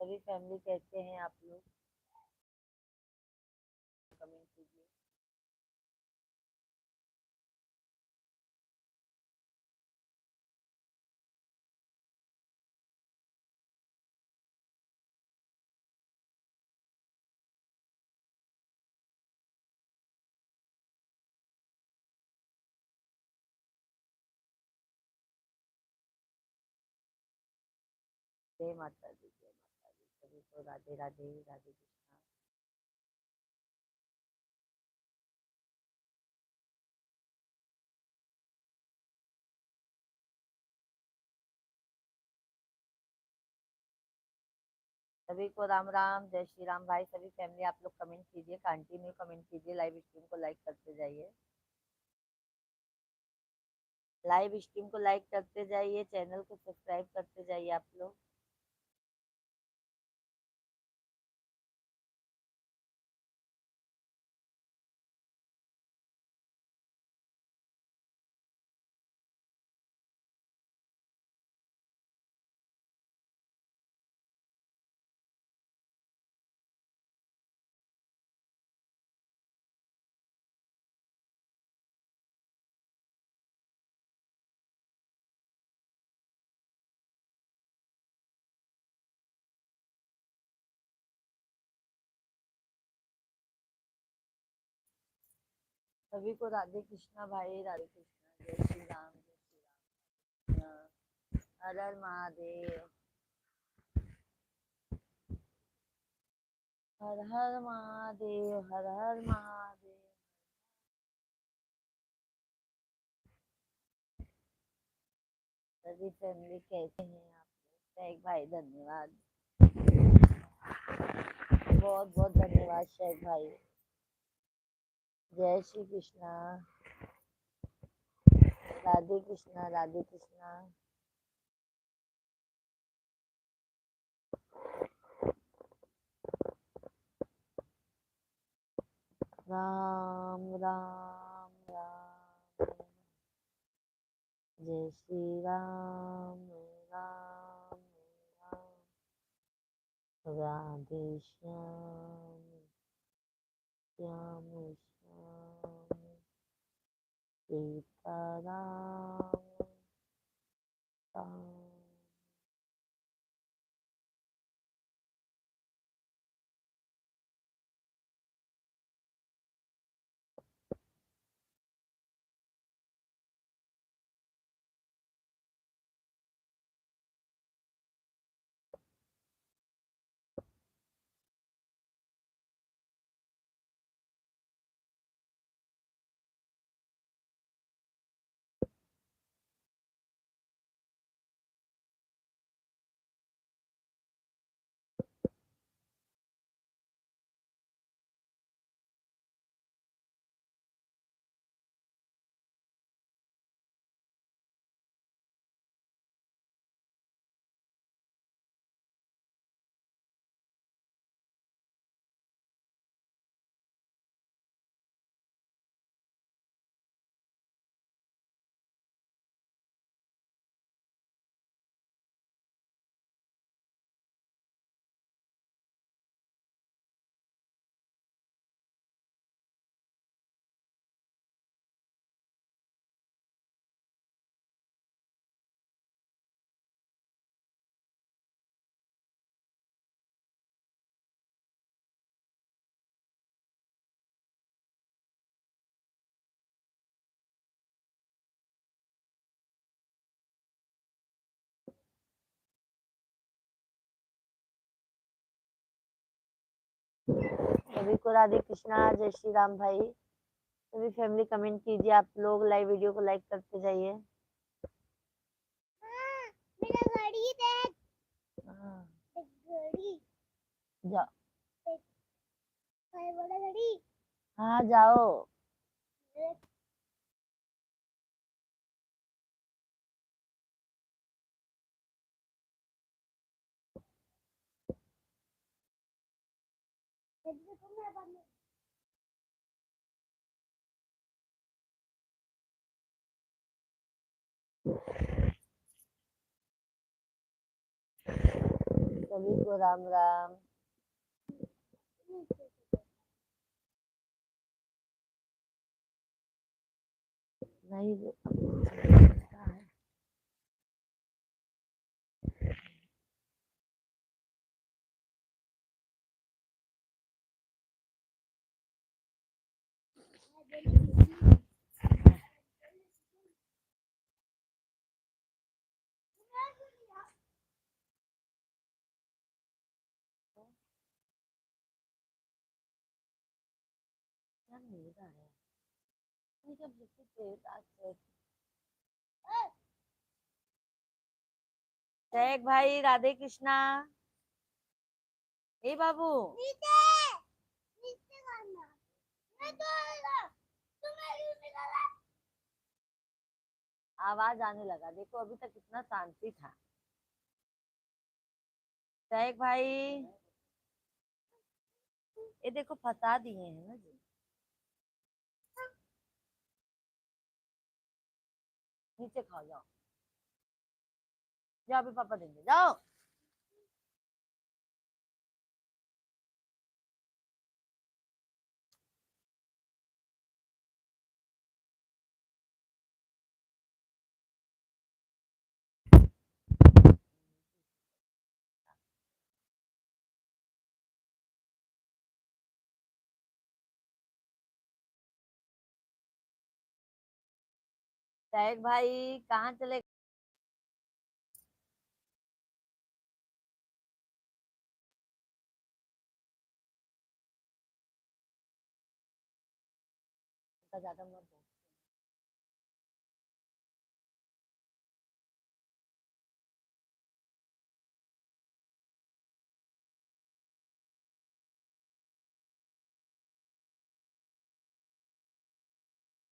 सभी फैमिली कैसे हैं आप लोग, कमेंट कीजिए। जय माता दी, जय माता दी। सभी को राधे राधे, राधे कृष्णा। सभी को राम राम, जय श्री राम भाई। सभी फैमिली आप लोग कमेंट कीजिए, कंटिन्यू कमेंट कीजिए, लाइव स्ट्रीम को लाइक करते जाइए, लाइव स्ट्रीम को लाइक करते जाइए, चैनल को सब्सक्राइब करते जाइए आप लोग। सभी को राधे कृष्णा भाई, राधे कृष्णा, जय श्री राम, जय श्री राम, हर हर महादेव, हर हर महादेव, हर हर महादेव। सभी फैमिली कैसे हैं आप लोग? शेख भाई धन्यवाद, बहुत बहुत धन्यवाद शेख भाई। जय श्री कृष्णा, राधे कृष्णा, राधे कृष्णा। राम राम राम, जय श्री राम राम राम, राधे श्याम श्याम श्याम, सीता राम राम। सभी को राधे कृष्णा, जय श्री राम भाई। सभी फैमिली कमेंट कीजिए आप लोग, लाइव वीडियो को लाइक करते जाइए। मेरा घड़ी देख, हाँ, घड़ी, जाओ। काय वाला घड़ी। हाँ जाओ। सभी को राम राम। नहीं चलता है। क्या मिल रहा है? नहीं, जब जैसे तेज आज शेख भाई, राधे कृष्णा। ए बाबू, नीचे नीचे करना। मैं तो तुम्हें यूं निकाला। आवाज आने लगा। देखो अभी तक कितना शांति था। सहक भाई, ये देखो फंसा दिए हैं ना जी। नीचे खाओ, जाओ जाओ, अभी पापा देंगे, जाओ। सहक भाई कहाँ चले? ज्यादा मत बोल।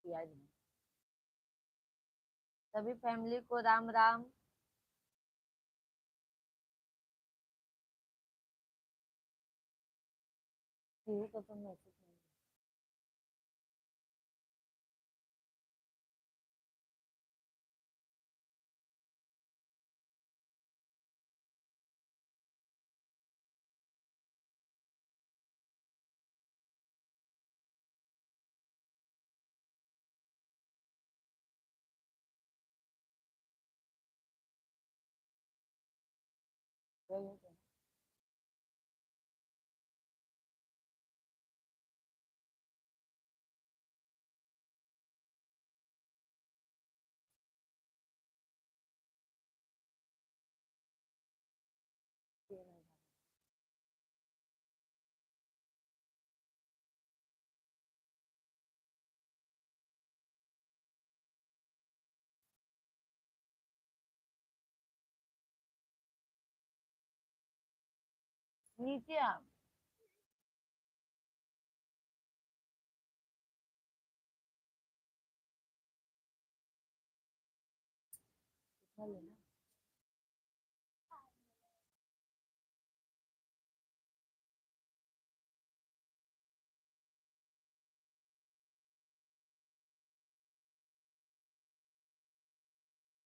यार, सभी फैमिली को राम राम। ठीक है, तुम मैसेज नहीं। नीचे आ। कितना लेना?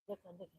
देखो देखो।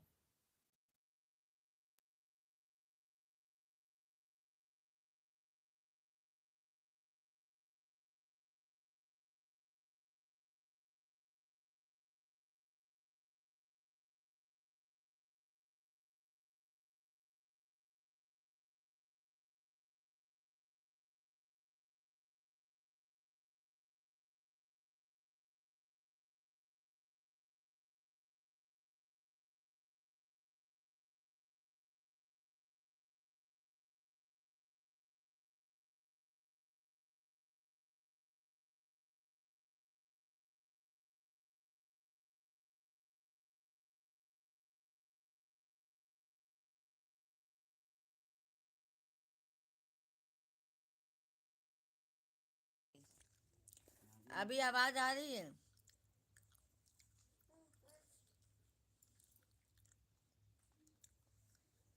अभी आवाज आ रही है?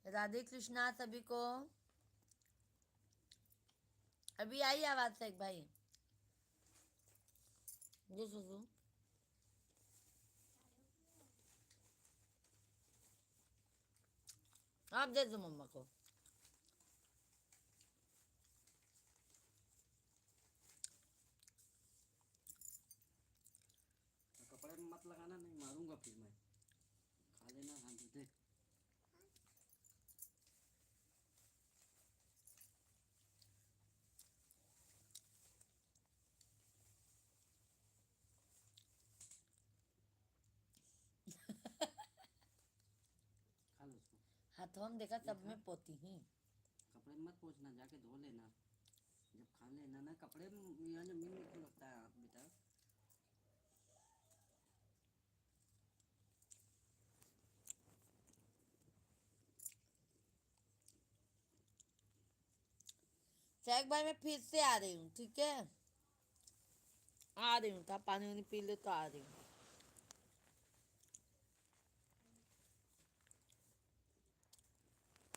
राधे कृष्णा सभी को। अभी आई आवाज से भाई? जी सुसु। आप दे दो मम्मा को। कपड़े में मत लगाना, नहीं मारूंगा फिर मैं। खा लेना, हाँ दे। खा लो उसको। हाथों में देखा सब में पोती ही। कपड़े में मत पोंछना, जाके धो लेना जब खा लेना ना। कपड़े में यहाँ जमीन में क्यों लगता है बेटा? शेख भाई मैं फिर से आ रही हूँ, ठीक है? आ रही हूँ, तो आप पानी वानी पी लो तो आ रही हूँ।